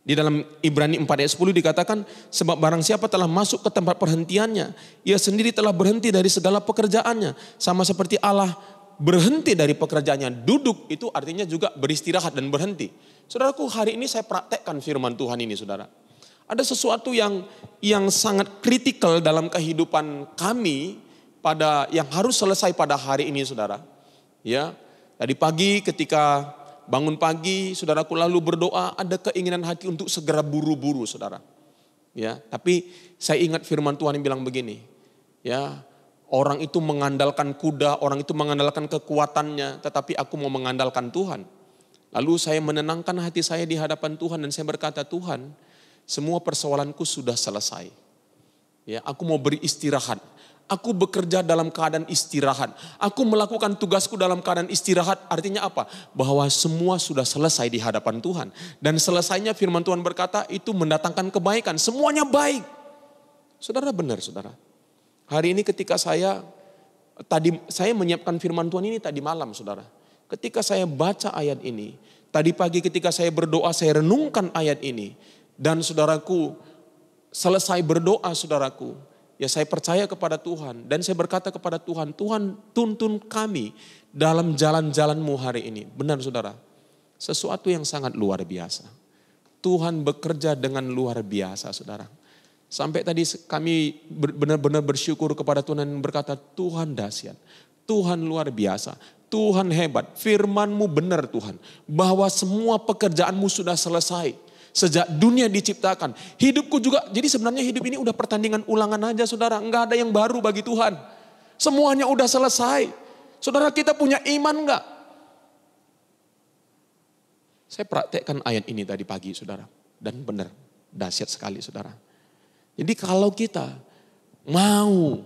Di dalam Ibrani 4 ayat 10 dikatakan, sebab barang siapa telah masuk ke tempat perhentiannya, ia sendiri telah berhenti dari segala pekerjaannya, sama seperti Allah berhenti dari pekerjaannya. Duduk itu artinya juga beristirahat dan berhenti. Saudaraku, hari ini saya praktekkan firman Tuhan ini, saudara. Ada sesuatu yang sangat kritikal dalam kehidupan kami yang harus selesai pada hari ini, saudara. Ya, tadi pagi ketika bangun pagi, saudaraku lalu berdoa, ada keinginan hati untuk segera buru-buru, saudara. Ya, tapi saya ingat firman Tuhan yang bilang begini, ya. Orang itu mengandalkan kuda, orang itu mengandalkan kekuatannya, tetapi aku mau mengandalkan Tuhan. Lalu saya menenangkan hati saya di hadapan Tuhan dan saya berkata, Tuhan, semua persoalanku sudah selesai. Ya, aku mau beristirahat. Aku bekerja dalam keadaan istirahat. Aku melakukan tugasku dalam keadaan istirahat. Artinya apa? Bahwa semua sudah selesai di hadapan Tuhan. Dan selesainya firman Tuhan berkata itu mendatangkan kebaikan. Semuanya baik. Saudara benar saudara. Hari ini ketika saya menyiapkan firman Tuhan ini tadi malam saudara. Ketika saya baca ayat ini. Tadi pagi ketika saya berdoa saya renungkan ayat ini. Dan saudaraku selesai berdoa saudaraku. Ya saya percaya kepada Tuhan dan saya berkata kepada Tuhan, Tuhan tuntun kami dalam jalan-jalan-Mu hari ini. Benar saudara, sesuatu yang sangat luar biasa. Tuhan bekerja dengan luar biasa saudara. Sampai tadi kami benar-benar bersyukur kepada Tuhan dan berkata, Tuhan dahsyat, Tuhan luar biasa, Tuhan hebat, firman-Mu benar Tuhan. Bahwa semua pekerjaan-Mu sudah selesai. Sejak dunia diciptakan. Hidupku juga, jadi sebenarnya hidup ini udah pertandingan ulangan aja saudara. Enggak ada yang baru bagi Tuhan. Semuanya udah selesai. Saudara kita punya iman enggak? Saya praktekkan ayat ini tadi pagi saudara. Dan benar, dahsyat sekali saudara. Jadi kalau kita mau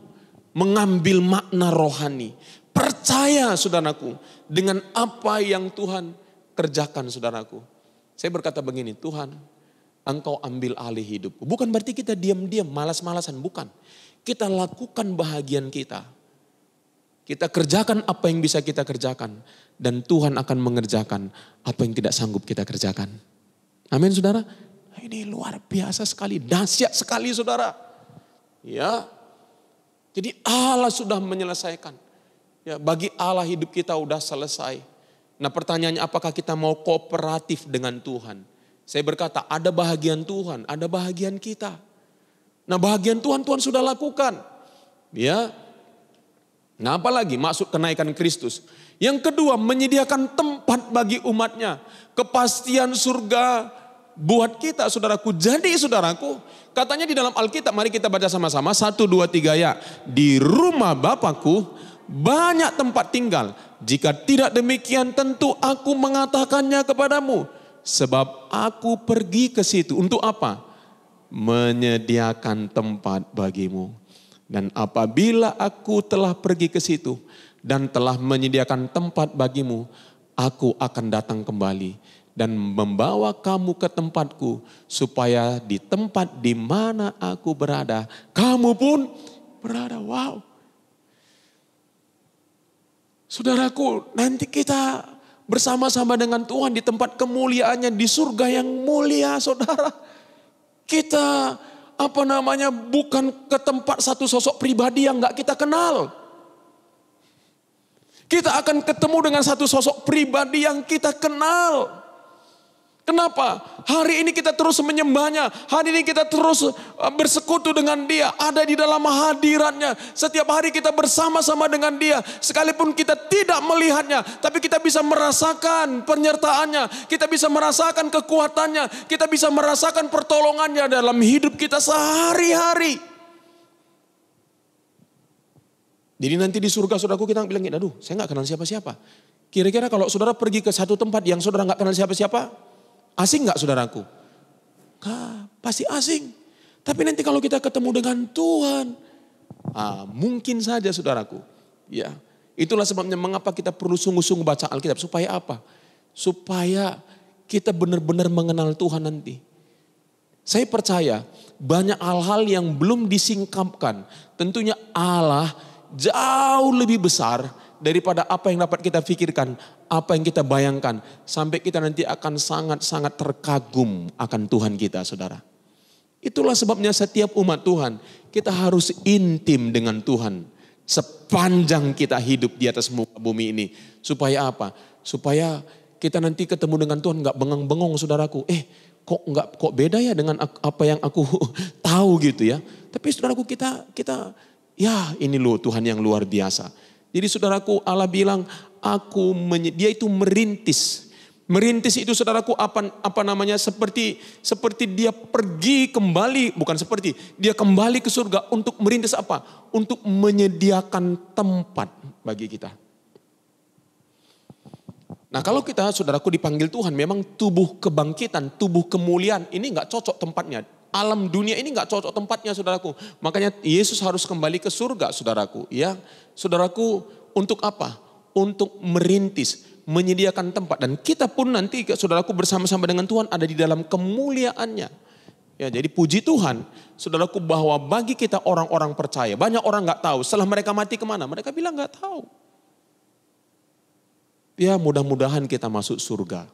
mengambil makna rohani. Percaya saudaraku dengan apa yang Tuhan kerjakan saudaraku. Saya berkata begini, Tuhan Engkau ambil alih hidupku. Bukan berarti kita diam-diam, malas-malasan, bukan. Kita lakukan bahagian kita. Kita kerjakan apa yang bisa kita kerjakan. Dan Tuhan akan mengerjakan apa yang tidak sanggup kita kerjakan. Amin saudara. Ini luar biasa sekali, dahsyat sekali saudara. Ya, jadi Allah sudah menyelesaikan. Ya, bagi Allah hidup kita sudah selesai. Nah pertanyaannya apakah kita mau kooperatif dengan Tuhan? Saya berkata ada bahagian Tuhan, ada bahagian kita. Nah bahagian Tuhan sudah lakukan. Ya. Nah apalagi maksud kenaikan Kristus. Yang kedua menyediakan tempat bagi umatnya. Kepastian surga buat kita saudaraku. Jadi saudaraku katanya di dalam Alkitab mari kita baca sama-sama. 1, 2, 3 ya. Di rumah Bapakku banyak tempat tinggal. Jika tidak demikian tentu aku mengatakannya kepadamu. Sebab aku pergi ke situ. Untuk apa? Menyediakan tempat bagimu. Dan apabila aku telah pergi ke situ. Dan telah menyediakan tempat bagimu. Aku akan datang kembali. Dan membawa kamu ke tempatku. Supaya di tempat di mana aku berada. Kamu pun berada. Wow. Saudaraku, nanti kita bersama-sama dengan Tuhan di tempat kemuliaannya di surga yang mulia, saudara. Kita bukan ke tempat satu sosok pribadi yang gak kita kenal. Kita akan ketemu dengan satu sosok pribadi yang kita kenal. Kenapa? Hari ini kita terus menyembahnya. Hari ini kita terus bersekutu dengan dia. Ada di dalam hadiratnya. Setiap hari kita bersama-sama dengan dia. Sekalipun kita tidak melihatnya. Tapi kita bisa merasakan penyertaannya. Kita bisa merasakan kekuatannya. Kita bisa merasakan pertolongannya dalam hidup kita sehari-hari. Jadi nanti di surga saudaraku kita bilang, aduh saya gak kenal siapa-siapa. Kira-kira kalau saudara pergi ke satu tempat yang saudara gak kenal siapa-siapa. Asing gak saudaraku? Pasti asing. Tapi nanti kalau kita ketemu dengan Tuhan. Mungkin saja saudaraku. Ya, itulah sebabnya mengapa kita perlu sungguh-sungguh baca Alkitab. Supaya apa? Supaya kita benar-benar mengenal Tuhan nanti. Saya percaya banyak hal-hal yang belum disingkapkan. Tentunya Allah jauh lebih besar daripada apa yang dapat kita pikirkan, apa yang kita bayangkan. Sampai kita nanti akan sangat-sangat terkagum akan Tuhan kita saudara. Itulah sebabnya setiap umat Tuhan, kita harus intim dengan Tuhan. Sepanjang kita hidup di atas muka bumi ini. Supaya apa? Supaya kita nanti ketemu dengan Tuhan gak bengang-bengong saudaraku. Kok beda ya dengan apa yang aku tahu gitu ya. Tapi saudaraku kita ya ini loh Tuhan yang luar biasa. Jadi saudaraku Allah bilang dia itu merintis. Merintis itu saudaraku seperti dia pergi kembali, bukan seperti dia kembali ke surga untuk merintis apa? Untuk menyediakan tempat bagi kita. Nah kalau kita saudaraku dipanggil Tuhan memang tubuh kebangkitan, tubuh kemuliaan ini gak cocok tempatnya. alam dunia ini gak cocok tempatnya saudaraku. Makanya Yesus harus kembali ke surga saudaraku. Ya, saudaraku, untuk apa? Untuk merintis, menyediakan tempat. Dan kita pun nanti saudaraku bersama-sama dengan Tuhan ada di dalam kemuliaannya. Ya, jadi puji Tuhan saudaraku bahwa bagi kita orang-orang percaya. Banyak orang gak tahu setelah mereka mati kemana. Mereka bilang gak tahu. Ya, mudah-mudahan kita masuk surga.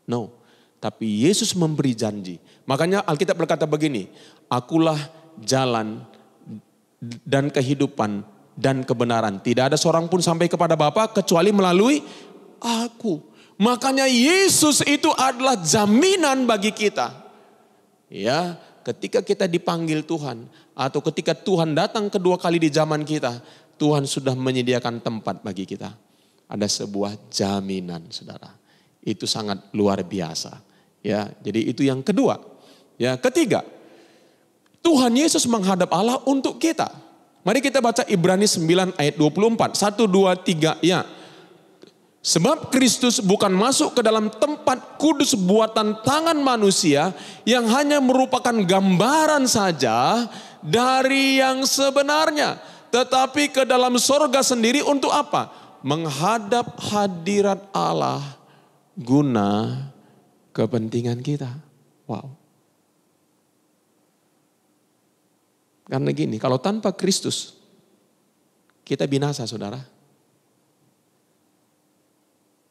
No. Tapi Yesus memberi janji. Makanya Alkitab berkata begini, akulah jalan dan kehidupan dan kebenaran. Tidak ada seorang pun sampai kepada Bapa kecuali melalui aku. Makanya Yesus itu adalah jaminan bagi kita. Ya, ketika kita dipanggil Tuhan atau ketika Tuhan datang kedua kali di zaman kita, Tuhan sudah menyediakan tempat bagi kita. Ada sebuah jaminan, saudara. Itu sangat luar biasa. Ya, jadi itu yang kedua. Ya, ketiga, Tuhan Yesus menghadap Allah untuk kita. Mari kita baca Ibrani 9 ayat 24. 1, 2, 3, ya. Sebab Kristus bukan masuk ke dalam tempat kudus buatan tangan manusia yang hanya merupakan gambaran saja dari yang sebenarnya. Tetapi ke dalam sorga sendiri untuk apa? Menghadap hadirat Allah guna kepentingan kita. Wow. Karena gini, kalau tanpa Kristus kita binasa saudara.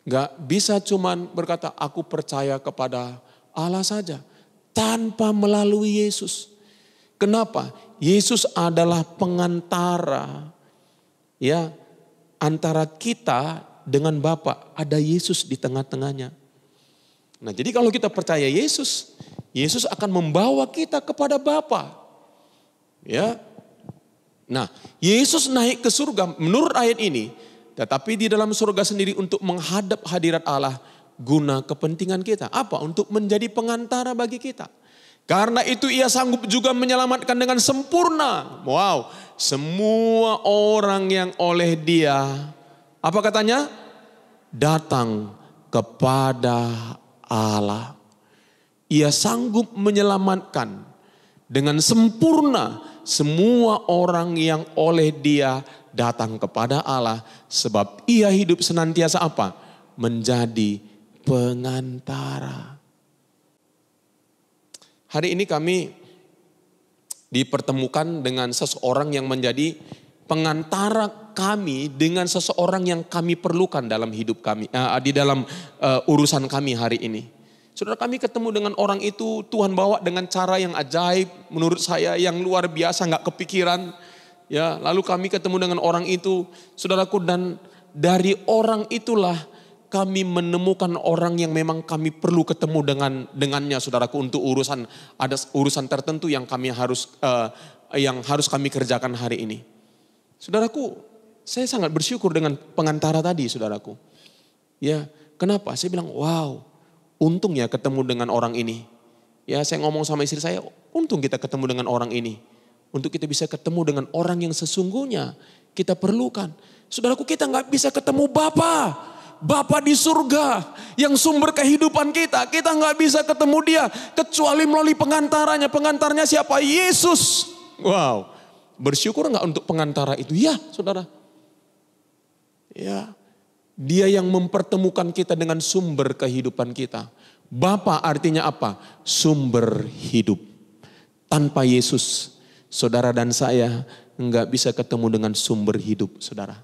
Gak bisa cuman berkata aku percaya kepada Allah saja. Tanpa melalui Yesus. Kenapa? Yesus adalah pengantara. Ya, antara kita dengan Bapa. Ada Yesus di tengah-tengahnya. Nah, jadi kalau kita percaya Yesus, Yesus akan membawa kita kepada Bapa. Ya. Nah, Yesus naik ke surga menurut ayat ini, tetapi di dalam surga sendiri untuk menghadap hadirat Allah guna kepentingan kita. Apa? Untuk menjadi pengantara bagi kita. Karena itu ia sanggup juga menyelamatkan dengan sempurna. Wow, semua orang yang oleh dia, apa katanya? Datang kepada Allah. Ia sanggup menyelamatkan dengan sempurna semua orang yang oleh dia datang kepada Allah. Sebab ia hidup senantiasa apa? Menjadi pengantara. Hari ini kami dipertemukan dengan seseorang yang menjadi pengantara kami dengan seseorang yang kami perlukan dalam hidup kami, di dalam urusan kami hari ini. Saudara, kami ketemu dengan orang itu, Tuhan bawa dengan cara yang ajaib, menurut saya yang luar biasa, gak kepikiran. Ya, lalu kami ketemu dengan orang itu, saudaraku, dan dari orang itulah kami menemukan orang yang memang kami perlu ketemu dengannya, saudaraku, untuk ada urusan tertentu yang kami harus kami kerjakan hari ini. Saudaraku, saya sangat bersyukur dengan pengantara tadi, saudaraku. Ya, kenapa? Saya bilang, wow, untung ya ketemu dengan orang ini. Ya, saya ngomong sama istri saya, untung kita ketemu dengan orang ini. Untuk kita bisa ketemu dengan orang yang sesungguhnya kita perlukan. Saudaraku, kita gak bisa ketemu Bapa di surga yang sumber kehidupan kita. Kita gak bisa ketemu dia kecuali melalui pengantaranya. Pengantarnya siapa? Yesus. Wow. Bersyukur gak untuk pengantara itu? Ya, saudara. Ya. Dia yang mempertemukan kita dengan sumber kehidupan kita. Bapa artinya apa? Sumber hidup. Tanpa Yesus, saudara dan saya gak bisa ketemu dengan sumber hidup, saudara.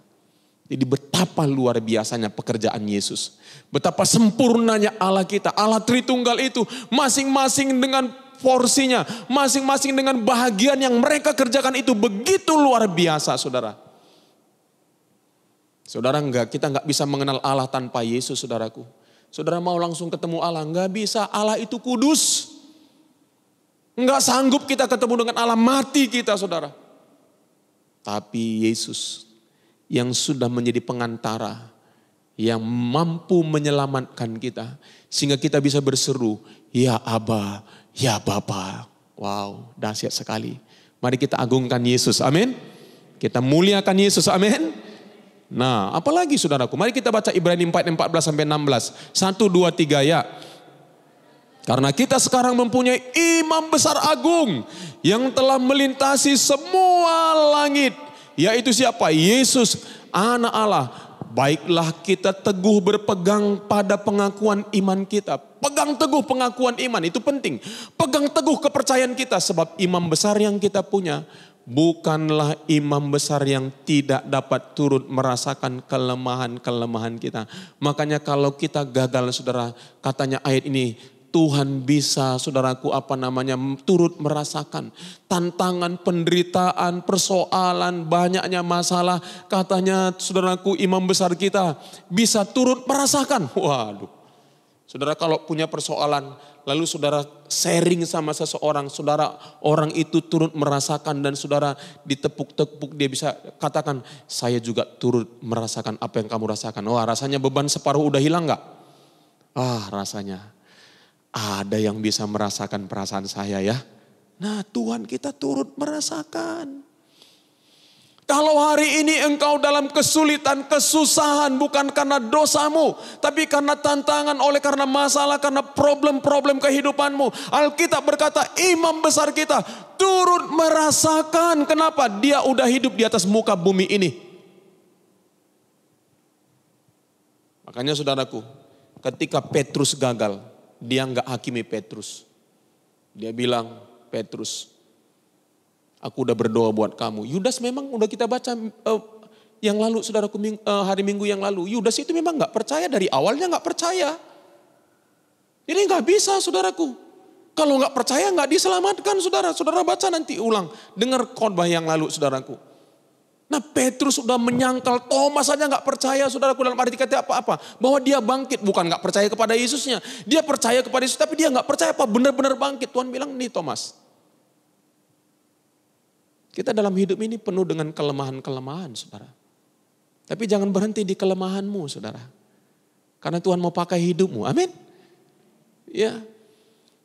Jadi betapa luar biasanya pekerjaan Yesus. Betapa sempurnanya Allah kita. Allah Tritunggal itu masing-masing dengan porsinya. Masing-masing dengan bahagian yang mereka kerjakan itu begitu luar biasa, saudara. Saudara, kita nggak bisa mengenal Allah tanpa Yesus, saudaraku. Saudara mau langsung ketemu Allah, nggak bisa. Allah itu kudus. Nggak sanggup kita ketemu dengan Allah, mati kita, saudara. Tapi Yesus yang sudah menjadi pengantara, yang mampu menyelamatkan kita, sehingga kita bisa berseru, ya Aba, ya Bapa. Wow, dahsyat sekali. Mari kita agungkan Yesus, amin. Kita muliakan Yesus, amin. Nah, apalagi saudaraku, mari kita baca Ibrani 4, 14-16. 1, 2, 3 ya. Karena kita sekarang mempunyai imam besar agung yang telah melintasi semua langit. Yaitu siapa? Yesus, Anak Allah. Baiklah kita teguh berpegang pada pengakuan iman kita. Pegang teguh pengakuan iman, itu penting. Pegang teguh kepercayaan kita, sebab imam besar yang kita punya bukanlah imam besar yang tidak dapat turut merasakan kelemahan-kelemahan kita. Makanya kalau kita gagal, saudara, katanya ayat ini, Tuhan bisa, saudaraku, turut merasakan tantangan, penderitaan, persoalan, banyaknya masalah. Katanya, saudaraku, imam besar kita bisa turut merasakan. Waduh, saudara, kalau punya persoalan, lalu saudara sharing sama seseorang, saudara, orang itu turut merasakan dan saudara ditepuk-tepuk, dia bisa katakan, saya juga turut merasakan apa yang kamu rasakan. Wah, rasanya beban separuh udah hilang gak? Rasanya ada yang bisa merasakan perasaan saya ya. Nah, Tuhan kita turut merasakan. Kalau hari ini engkau dalam kesulitan, kesusahan bukan karena dosamu, tapi karena tantangan, karena masalah, karena problem-problem kehidupanmu. Alkitab berkata imam besar kita turut merasakan. Kenapa? Dia udah hidup di atas muka bumi ini. Makanya saudaraku, ketika Petrus gagal, dia nggak hakimi Petrus. Dia bilang, Petrus, aku udah berdoa buat kamu. Yudas memang udah kita baca yang lalu, saudaraku, hari Minggu yang lalu. Yudas itu memang nggak percaya, dari awalnya nggak percaya. Ini nggak bisa, saudaraku. Kalau nggak percaya nggak diselamatkan, saudara. Saudara baca nanti ulang, dengar khotbah yang lalu, saudaraku. Nah, Petrus sudah menyangkal, Thomas saja nggak percaya, saudaraku, dalam arti kata apa-apa. Bahwa dia bangkit, bukan nggak percaya kepada Yesusnya. Dia percaya kepada Yesus, tapi dia nggak percaya apa benar-benar bangkit. Tuhan bilang, nih Thomas, kita dalam hidup ini penuh dengan kelemahan-kelemahan, saudara. Tapi jangan berhenti di kelemahanmu, saudara. Karena Tuhan mau pakai hidupmu, amin. Ya,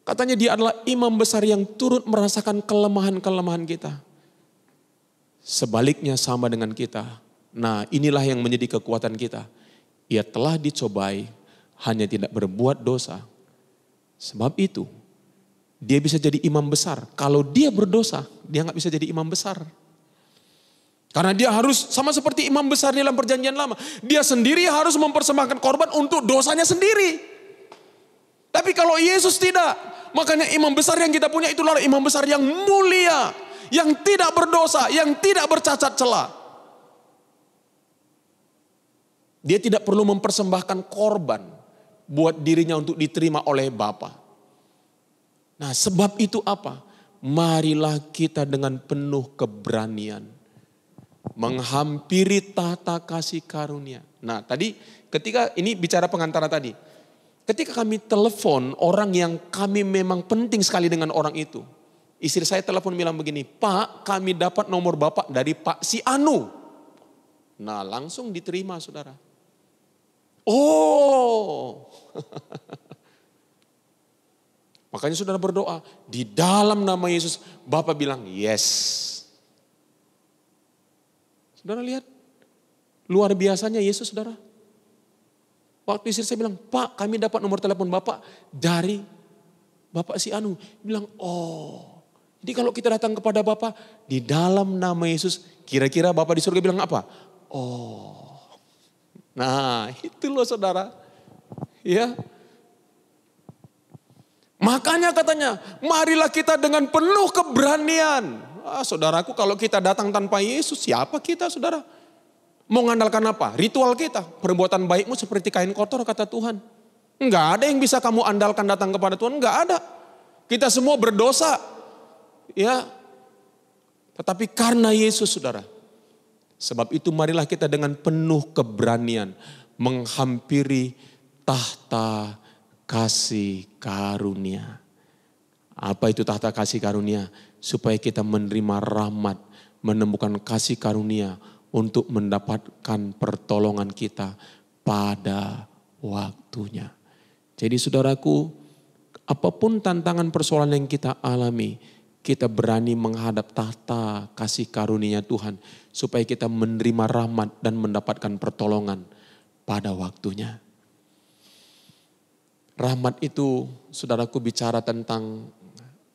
katanya dia adalah imam besar yang turut merasakan kelemahan-kelemahan kita. Sebaliknya sama dengan kita. Nah, inilah yang menjadi kekuatan kita. Ia telah dicobai, hanya tidak berbuat dosa. Sebab itu, dia bisa jadi imam besar. Kalau dia berdosa, dia nggak bisa jadi imam besar. Karena dia harus sama seperti imam besar dalam perjanjian lama. Dia sendiri harus mempersembahkan korban untuk dosanya sendiri. Tapi kalau Yesus tidak, makanya imam besar yang kita punya itulah imam besar yang mulia, yang tidak berdosa, yang tidak bercacat celah. Dia tidak perlu mempersembahkan korban buat dirinya untuk diterima oleh Bapa. Nah, sebab itu apa? Marilah kita dengan penuh keberanian menghampiri tahta kasih karunia. Nah, tadi ketika ini bicara pengantara tadi. Ketika kami telepon orang yang kami memang penting sekali dengan orang itu. Istri saya telepon bilang begini, Pak, kami dapat nomor Bapak dari Pak si Anu. Nah, langsung diterima, saudara. Oh, makanya saudara berdoa, di dalam nama Yesus, Bapak bilang yes. Saudara lihat, luar biasanya Yesus, saudara. Waktu istri saya bilang, Pak, kami dapat nomor telepon Bapak dari Bapak si Anu. Bilang, oh. Jadi kalau kita datang kepada Bapa di dalam nama Yesus, kira-kira Bapa di surga bilang apa? Oh. Nah, itu loh, saudara. Ya. Makanya katanya, marilah kita dengan penuh keberanian. Saudaraku, kalau kita datang tanpa Yesus, siapa kita, saudara? Mau mengandalkan apa? Ritual kita. Perbuatan baikmu seperti kain kotor, kata Tuhan. Enggak ada yang bisa kamu andalkan datang kepada Tuhan, enggak ada. Kita semua berdosa. Ya, tetapi karena Yesus, saudara. Sebab itu marilah kita dengan penuh keberanian menghampiri tahta kasih karunia. Apa itu tahta kasih karunia? Supaya kita menerima rahmat, menemukan kasih karunia untuk mendapatkan pertolongan kita pada waktunya. Jadi saudaraku, apapun tantangan persoalan yang kita alami, kita berani menghadap tahta kasih karunia Tuhan. Supaya kita menerima rahmat dan mendapatkan pertolongan pada waktunya. Rahmat itu, saudaraku, bicara tentang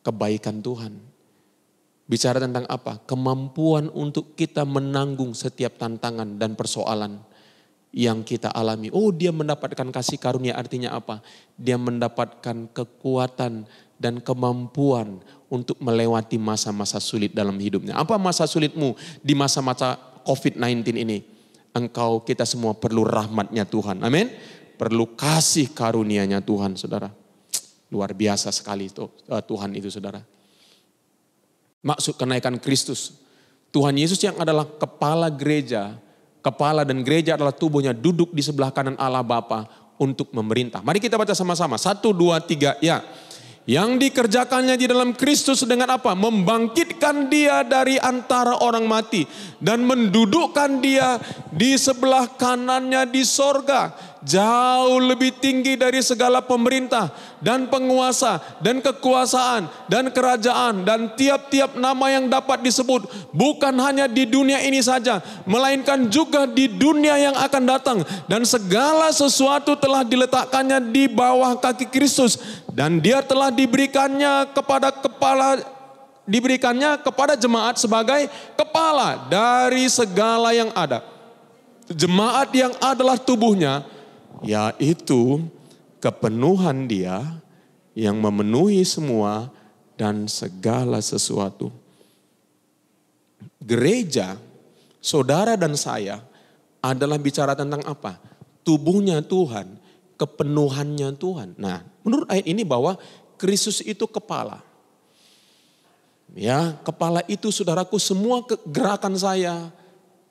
kebaikan Tuhan. Bicara tentang apa? Kemampuan untuk kita menanggung setiap tantangan dan persoalan yang kita alami. Oh, dia mendapatkan kasih karunia, artinya apa? Dia mendapatkan kekuatan dan kemampuan untuk melewati masa-masa sulit dalam hidupnya. Apa masa sulitmu di masa-masa COVID-19 ini? Engkau, kita semua perlu rahmatnya Tuhan. Amin. Perlu kasih karunia-Nya Tuhan, saudara. Luar biasa sekali itu, Tuhan itu, saudara. Maksud kenaikan Kristus. Tuhan Yesus yang adalah kepala gereja, kepala dan gereja adalah tubuhnya, duduk di sebelah kanan Allah Bapa untuk memerintah. Mari kita baca sama-sama. 1, 2, 3, ya. Yang dikerjakannya di dalam Kristus dengan apa? Membangkitkan dia dari antara orang mati. Dan mendudukkan dia di sebelah kanannya di sorga. Jauh lebih tinggi dari segala pemerintah dan penguasa dan kekuasaan dan kerajaan dan tiap-tiap nama yang dapat disebut. Bukan hanya di dunia ini saja, melainkan juga di dunia yang akan datang. Dan segala sesuatu telah diletakkannya di bawah kaki Kristus. Dan dia telah diberikannya kepada jemaat sebagai kepala dari segala yang ada. Jemaat yang adalah tubuhnya, yaitu kepenuhan dia yang memenuhi semua dan segala sesuatu. Gereja, saudara dan saya adalah bicara tentang apa? Tubuhnya Tuhan, kepenuhannya Tuhan. Nah, menurut ayat ini bahwa Kristus itu kepala. Ya, kepala itu, saudaraku, semua gerakan saya,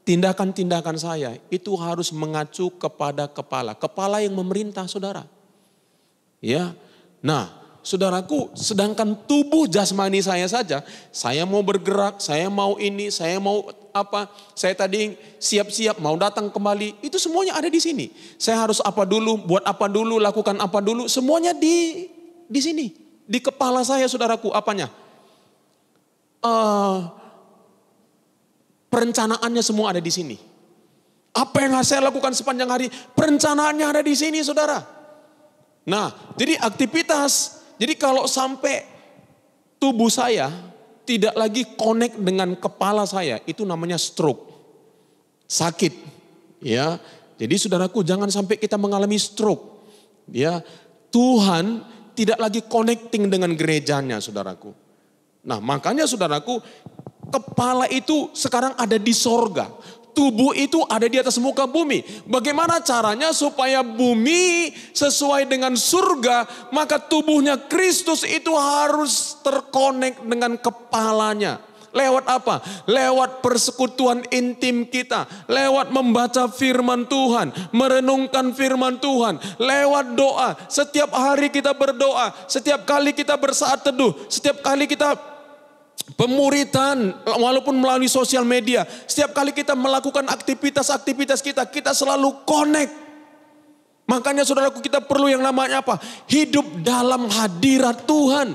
tindakan-tindakan saya itu harus mengacu kepada kepala. Kepala yang memerintah, saudara. Ya. Nah, saudaraku, sedangkan tubuh jasmani saya saja, saya mau bergerak, saya mau ini, saya mau apa, saya tadi siap-siap mau datang kembali, itu semuanya ada di sini. Saya harus apa dulu, buat apa dulu, lakukan apa dulu, semuanya di sini. Di kepala saya, saudaraku, apanya? Perencanaannya semua ada di sini. Apa yang harus saya lakukan sepanjang hari, perencanaannya ada di sini, saudara. Nah, jadi aktivitas, jadi kalau sampai tubuh saya tidak lagi connect dengan kepala saya, itu namanya stroke. Sakit. Ya. Jadi saudaraku, jangan sampai kita mengalami stroke. Ya. Tuhan tidak lagi connecting dengan gerejanya, saudaraku. Nah, makanya saudaraku, kepala itu sekarang ada di sorga. Tubuh itu ada di atas muka bumi. Bagaimana caranya supaya bumi sesuai dengan surga, maka tubuhnya Kristus itu harus terkonek dengan kepalanya. Lewat apa? Lewat persekutuan intim kita. Lewat membaca firman Tuhan. Merenungkan firman Tuhan. Lewat doa. Setiap hari kita berdoa. Setiap kali kita bersaat teduh. Setiap kali kita pemuritan, walaupun melalui sosial media. Setiap kali kita melakukan aktivitas-aktivitas kita selalu connect. Makanya saudaraku, kita perlu yang namanya apa? Hidup dalam hadirat Tuhan.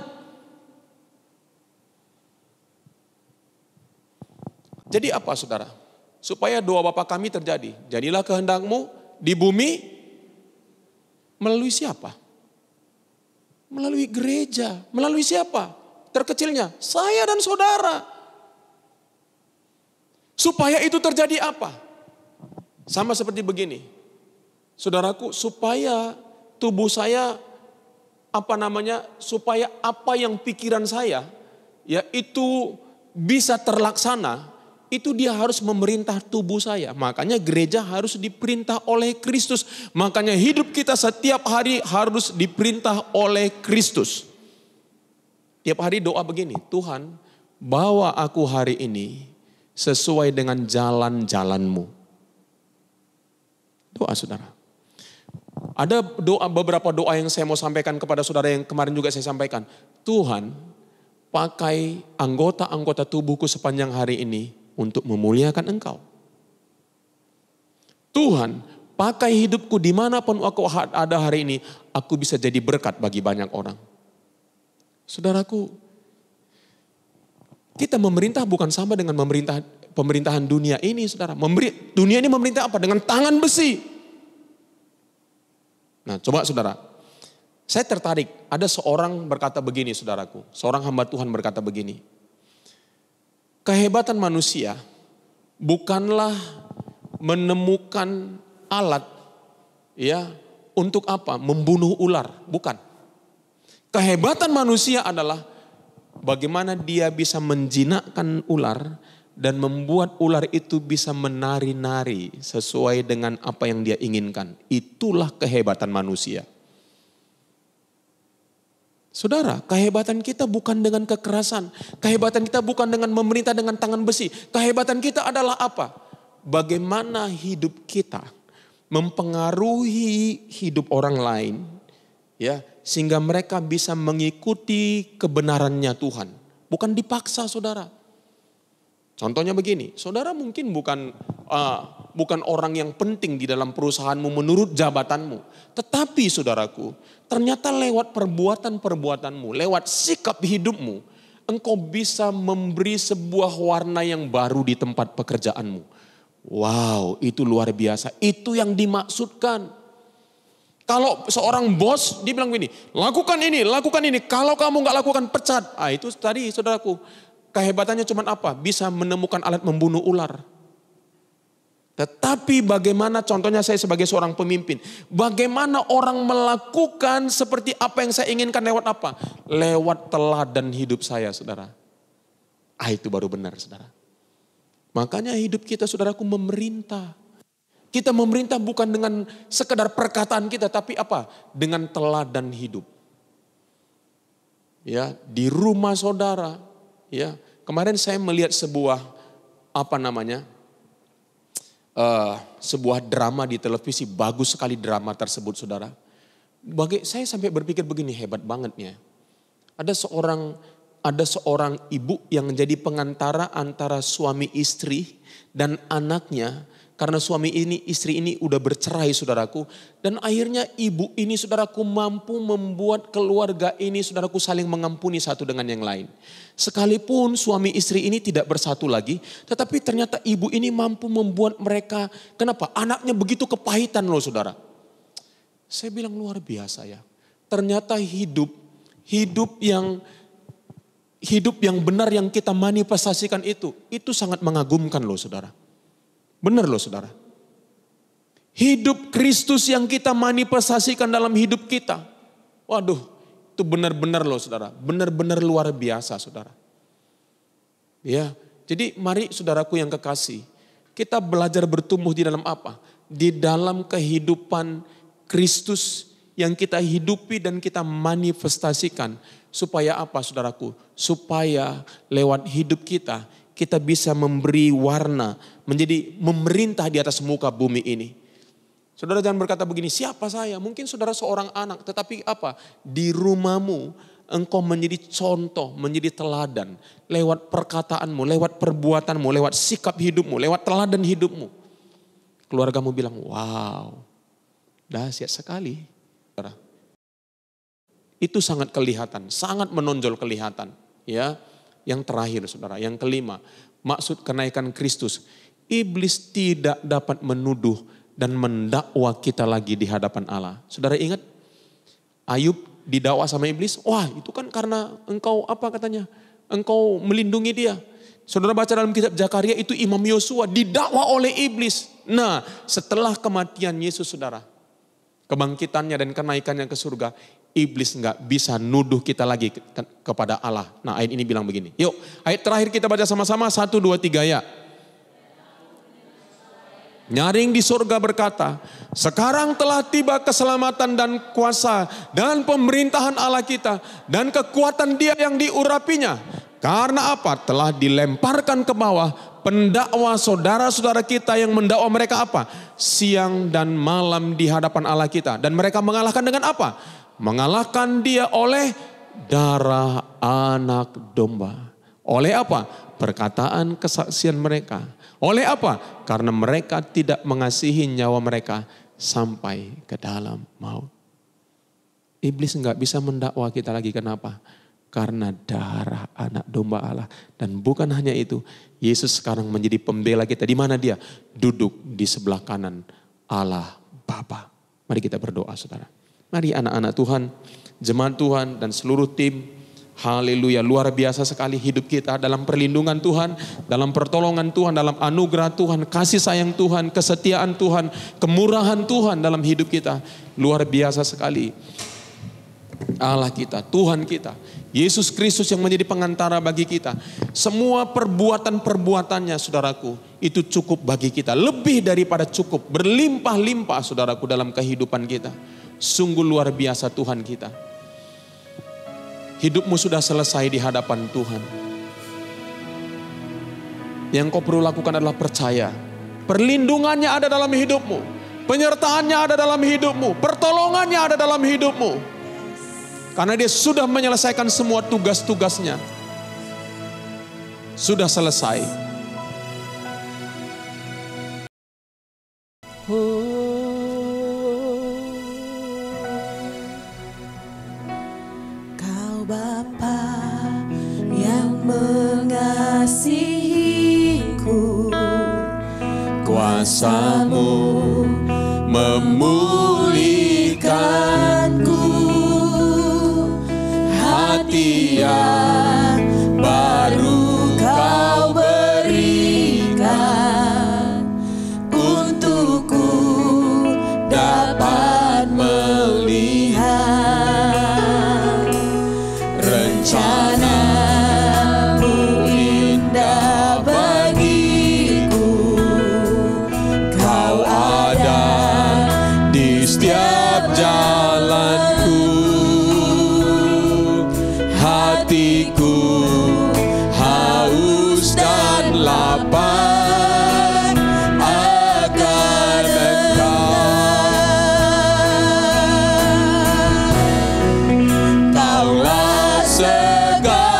Jadi apa, saudara? Supaya doa Bapa kami terjadi. Jadilah kehendakmu di bumi melalui siapa? Melalui gereja. Melalui siapa? Terkecilnya, saya dan saudara. Supaya itu terjadi apa? Sama seperti begini. Saudaraku, supaya tubuh saya, supaya apa yang pikiran saya, ya itu bisa terlaksana, itu dia harus memerintah tubuh saya. Makanya gereja harus diperintah oleh Kristus. Makanya hidup kita setiap hari harus diperintah oleh Kristus. Tiap hari doa begini, Tuhan bawa aku hari ini sesuai dengan jalan-jalan-Mu. Doa, saudara. Ada beberapa doa yang saya mau sampaikan kepada saudara yang kemarin juga saya sampaikan. Tuhan, pakai anggota-anggota tubuhku sepanjang hari ini untuk memuliakan Engkau. Tuhan, pakai hidupku dimanapun aku ada hari ini, aku bisa jadi berkat bagi banyak orang. Saudaraku, kita memerintah bukan sama dengan pemerintahan dunia ini, saudara. Dunia ini memerintah apa? Dengan tangan besi. Nah, coba saudara, Saya tertarik, ada seorang berkata begini saudaraku, seorang hamba Tuhan berkata begini. Kehebatan manusia bukanlah menemukan alat ya untuk apa? Membunuh ular, bukan. Kehebatan manusia adalah bagaimana dia bisa menjinakkan ular dan membuat ular itu bisa menari-nari sesuai dengan apa yang dia inginkan. Itulah kehebatan manusia. Saudara, kehebatan kita bukan dengan kekerasan. Kehebatan kita bukan dengan memerintah dengan tangan besi. Kehebatan kita adalah apa? Bagaimana hidup kita mempengaruhi hidup orang lain, ya, sehingga mereka bisa mengikuti kebenarannya Tuhan. Bukan dipaksa, saudara. Contohnya begini, saudara mungkin bukan orang yang penting di dalam perusahaanmu menurut jabatanmu. Tetapi saudaraku, ternyata lewat perbuatan-perbuatanmu, lewat sikap hidupmu, engkau bisa memberi sebuah warna yang baru di tempat pekerjaanmu. Wow, itu luar biasa. Itu yang dimaksudkan. Kalau seorang bos, dia bilang begini, lakukan ini. Kalau kamu gak lakukan, pecat. Itu tadi saudaraku, kehebatannya cuma apa? Bisa menemukan alat membunuh ular. Tetapi bagaimana contohnya saya sebagai seorang pemimpin. Bagaimana orang melakukan seperti apa yang saya inginkan lewat apa? Lewat teladan hidup saya, saudara. Itu baru benar, saudara. Makanya hidup kita, saudaraku, memerintah. Kita memerintah bukan dengan sekedar perkataan kita, tapi apa? Dengan teladan hidup. Ya, di rumah saudara, ya. Kemarin saya melihat sebuah sebuah drama di televisi, bagus sekali drama tersebut, saudara. Saya sampai berpikir begini, hebat bangetnya. Ada seorang ibu yang menjadi pengantara antara suami istri dan anaknya. Karena istri ini udah bercerai, saudaraku. Dan akhirnya ibu ini, saudaraku, mampu membuat keluarga ini, saudaraku, saling mengampuni satu dengan yang lain. Sekalipun suami istri ini tidak bersatu lagi, tetapi ternyata ibu ini mampu membuat mereka, kenapa? Anaknya begitu kepahitan loh, saudara. Saya bilang luar biasa ya. Ternyata hidup yang benar yang kita manifestasikan itu sangat mengagumkan loh, saudara. Benar loh, saudara. Hidup Kristus yang kita manifestasikan dalam hidup kita. Waduh, itu benar-benar loh, saudara. Benar-benar luar biasa, saudara. Ya, jadi mari saudaraku yang kekasih, kita belajar bertumbuh di dalam apa? Di dalam kehidupan Kristus yang kita hidupi dan kita manifestasikan. Supaya apa, saudaraku? Supaya lewat hidup kita bisa memberi warna, menjadi memerintah di atas muka bumi ini. Saudara jangan berkata begini, siapa saya? Mungkin saudara seorang anak, tetapi apa? Di rumahmu engkau menjadi contoh, menjadi teladan. Lewat perkataanmu, lewat perbuatanmu, lewat sikap hidupmu, lewat teladan hidupmu. Keluargamu bilang, wow, dahsyat sekali. Itu sangat kelihatan, sangat menonjol kelihatan. Ya. Yang terakhir, saudara, yang kelima, maksud kenaikan Kristus. Iblis tidak dapat menuduh dan mendakwa kita lagi di hadapan Allah. Saudara ingat Ayub didakwa sama iblis? Wah, itu kan karena engkau apa katanya? Engkau melindungi dia. Saudara baca dalam kitab Zakaria, itu Imam Yosua didakwa oleh iblis. Nah, setelah kematian Yesus, saudara, kebangkitannya dan kenaikannya ke surga, iblis nggak bisa nuduh kita lagi kepada Allah. Nah, ayat ini bilang begini. Yuk, ayat terakhir kita baca sama-sama. 1, 2, 3 ya. Nyaring di surga berkata, sekarang telah tiba keselamatan dan kuasa dan pemerintahan Allah kita dan kekuatan Dia yang diurapinya. Karena apa? Telah dilemparkan ke bawah pendakwa saudara-saudara kita yang mendakwa mereka apa? Siang dan malam di hadapan Allah kita. Dan mereka mengalahkan dengan apa? Mengalahkan dia oleh darah anak domba. Oleh apa? Perkataan kesaksian mereka. Oleh apa? Karena mereka tidak mengasihi nyawa mereka sampai ke dalam maut. Iblis enggak bisa mendakwa kita lagi. Kenapa? Karena darah anak domba Allah. Dan bukan hanya itu. Yesus sekarang menjadi pembela kita. Di mana dia? Duduk di sebelah kanan Allah Bapa. Mari kita berdoa, saudara. Mari anak-anak Tuhan, Jemaat Tuhan dan seluruh tim, haleluya, luar biasa sekali hidup kita dalam perlindungan Tuhan, dalam pertolongan Tuhan, dalam anugerah Tuhan, kasih sayang Tuhan, kesetiaan Tuhan, kemurahan Tuhan dalam hidup kita. Luar biasa sekali. Allah kita, Tuhan kita, Yesus Kristus yang menjadi pengantara bagi kita. Semua perbuatan-perbuatannya, saudaraku, itu cukup bagi kita. Lebih daripada cukup, berlimpah-limpah, saudaraku, dalam kehidupan kita. Sungguh luar biasa Tuhan kita. Hidupmu sudah selesai di hadapan Tuhan. Yang kau perlu lakukan adalah percaya. Perlindungannya ada dalam hidupmu. Penyertaannya ada dalam hidupmu. Pertolongannya ada dalam hidupmu. Karena dia sudah menyelesaikan semua tugas-tugasnya. Sudah selesai. Kau Bapa yang mengasihiku, Kuasamu memulihkanku. Hati yang baru kau berikan, untukku dapat melihat rencanamu indah bagiku. Kau ada di setiap jalanku. Hatiku haus dan lapar akan Engkau. Kaulah segala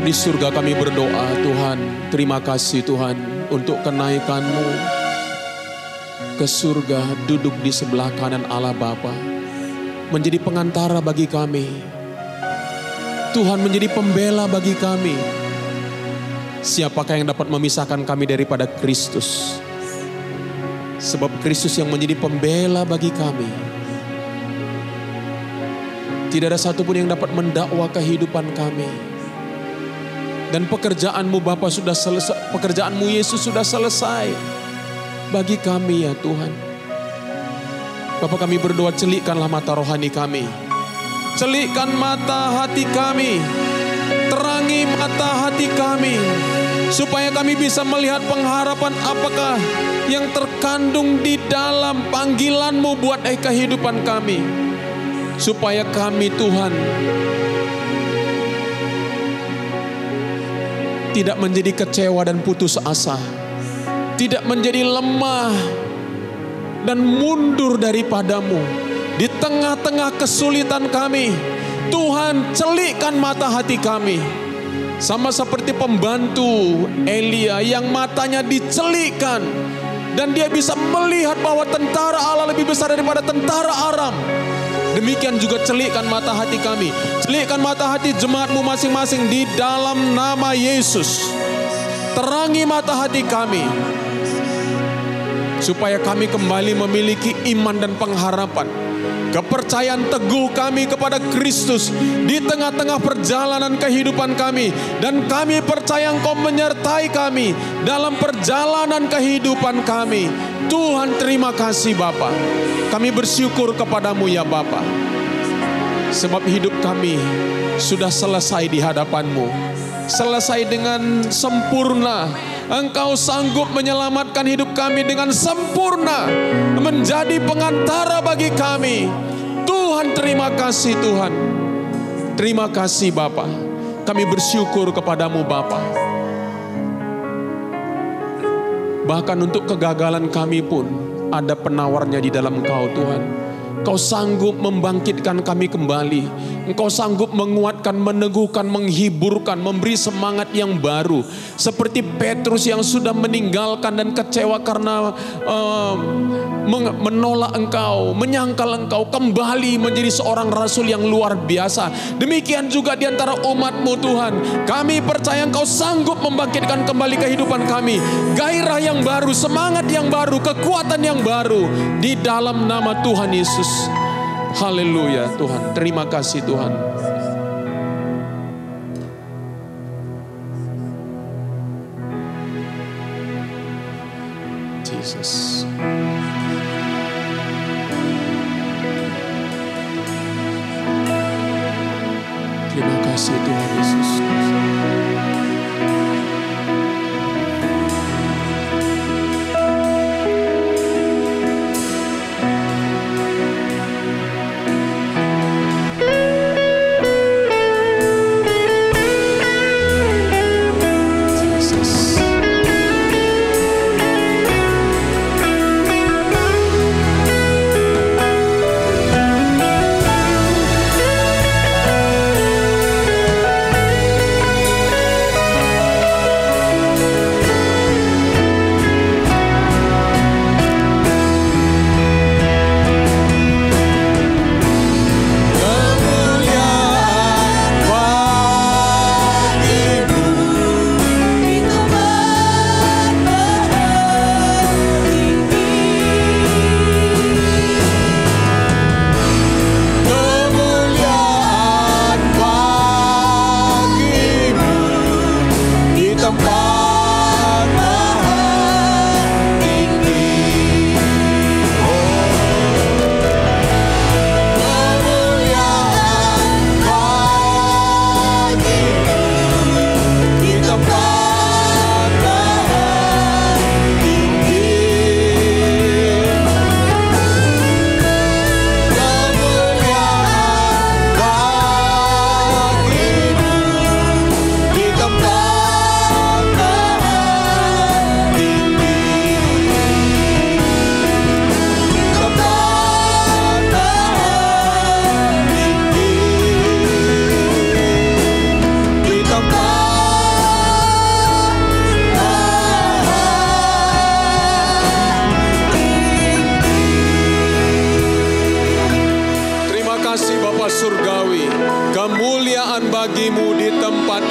Bapa di surga, kami berdoa Tuhan, terima kasih Tuhan untuk kenaikan-Mu ke surga, duduk di sebelah kanan Allah Bapa, menjadi pengantara bagi kami. Tuhan menjadi pembela bagi kami. Siapakah yang dapat memisahkan kami daripada Kristus? Sebab Kristus yang menjadi pembela bagi kami. Tidak ada satupun yang dapat mendakwa kehidupan kami. Dan pekerjaan-Mu Bapa sudah selesai, pekerjaan-Mu Yesus sudah selesai bagi kami ya Tuhan. Bapa, kami berdoa, celikkanlah mata rohani kami. Celikkan mata hati kami. Terangi mata hati kami. Supaya kami bisa melihat pengharapan apakah yang terkandung di dalam panggilan-Mu buat kehidupan kami. Supaya kami Tuhan tidak menjadi kecewa dan putus asa. Tidak menjadi lemah dan mundur daripada-Mu. Di tengah-tengah kesulitan kami, Tuhan celikkan mata hati kami. Sama seperti pembantu Elia yang matanya dicelikkan. Dan dia bisa melihat bahwa tentara Allah lebih besar daripada tentara Aram. Demikian juga celikkan mata hati kami. Celikkan mata hati jemaat-Mu masing-masing di dalam nama Yesus. Terangi mata hati kami. Supaya kami kembali memiliki iman dan pengharapan. Kepercayaan teguh kami kepada Kristus di tengah-tengah perjalanan kehidupan kami. Dan kami percaya Engkau menyertai kami dalam perjalanan kehidupan kami. Tuhan, terima kasih Bapa. Kami bersyukur kepadamu ya Bapa. Sebab hidup kami sudah selesai di hadapan-Mu. Selesai dengan sempurna. Engkau sanggup menyelamatkan hidup kami dengan sempurna. Menjadi pengantara bagi kami. Tuhan, terima kasih Tuhan. Terima kasih Bapa. Kami bersyukur kepadamu Bapa. Bahkan untuk kegagalan kami pun ada penawarnya di dalam Engkau Tuhan. Engkau sanggup membangkitkan kami kembali. Engkau sanggup menguatkan, meneguhkan, menghiburkan, memberi semangat yang baru. Seperti Petrus yang sudah meninggalkan dan kecewa karena menolak Engkau, menyangkal Engkau, kembali menjadi seorang rasul yang luar biasa. Demikian juga di antara umat-Mu Tuhan. Kami percaya Engkau sanggup membangkitkan kembali kehidupan kami. Gairah yang baru, semangat yang baru, kekuatan yang baru. Di dalam nama Tuhan Yesus. Haleluya Tuhan. Terima kasih Tuhan. Jesus. Terima kasih Tuhan Yesus.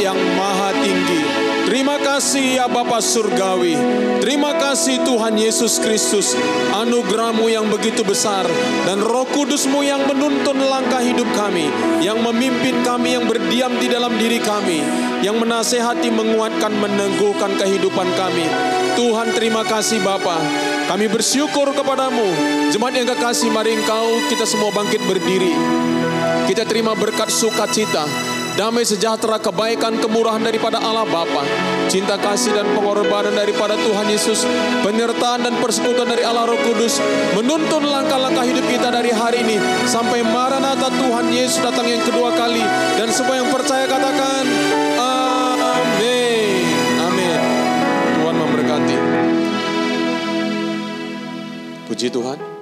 yang maha tinggi. Terima kasih ya Bapa Surgawi. Terima kasih Tuhan Yesus Kristus. Anugerah-Mu yang begitu besar dan Roh Kudus-Mu yang menuntun langkah hidup kami, yang memimpin kami, yang berdiam di dalam diri kami, yang menasehati, menguatkan, meneguhkan kehidupan kami. Tuhan, terima kasih Bapa. Kami bersyukur kepadamu. Jemaat yang kekasih, mari Engkau kita semua bangkit berdiri. Kita terima berkat sukacita, damai sejahtera, kebaikan, kemurahan daripada Allah Bapa, cinta kasih dan pengorbanan daripada Tuhan Yesus, penyertaan dan persekutuan dari Allah Roh Kudus, menuntun langkah-langkah hidup kita dari hari ini sampai Maranatha Tuhan Yesus datang yang kedua kali. Dan semua yang percaya katakan amin. Amin. Tuhan memberkati. Puji Tuhan.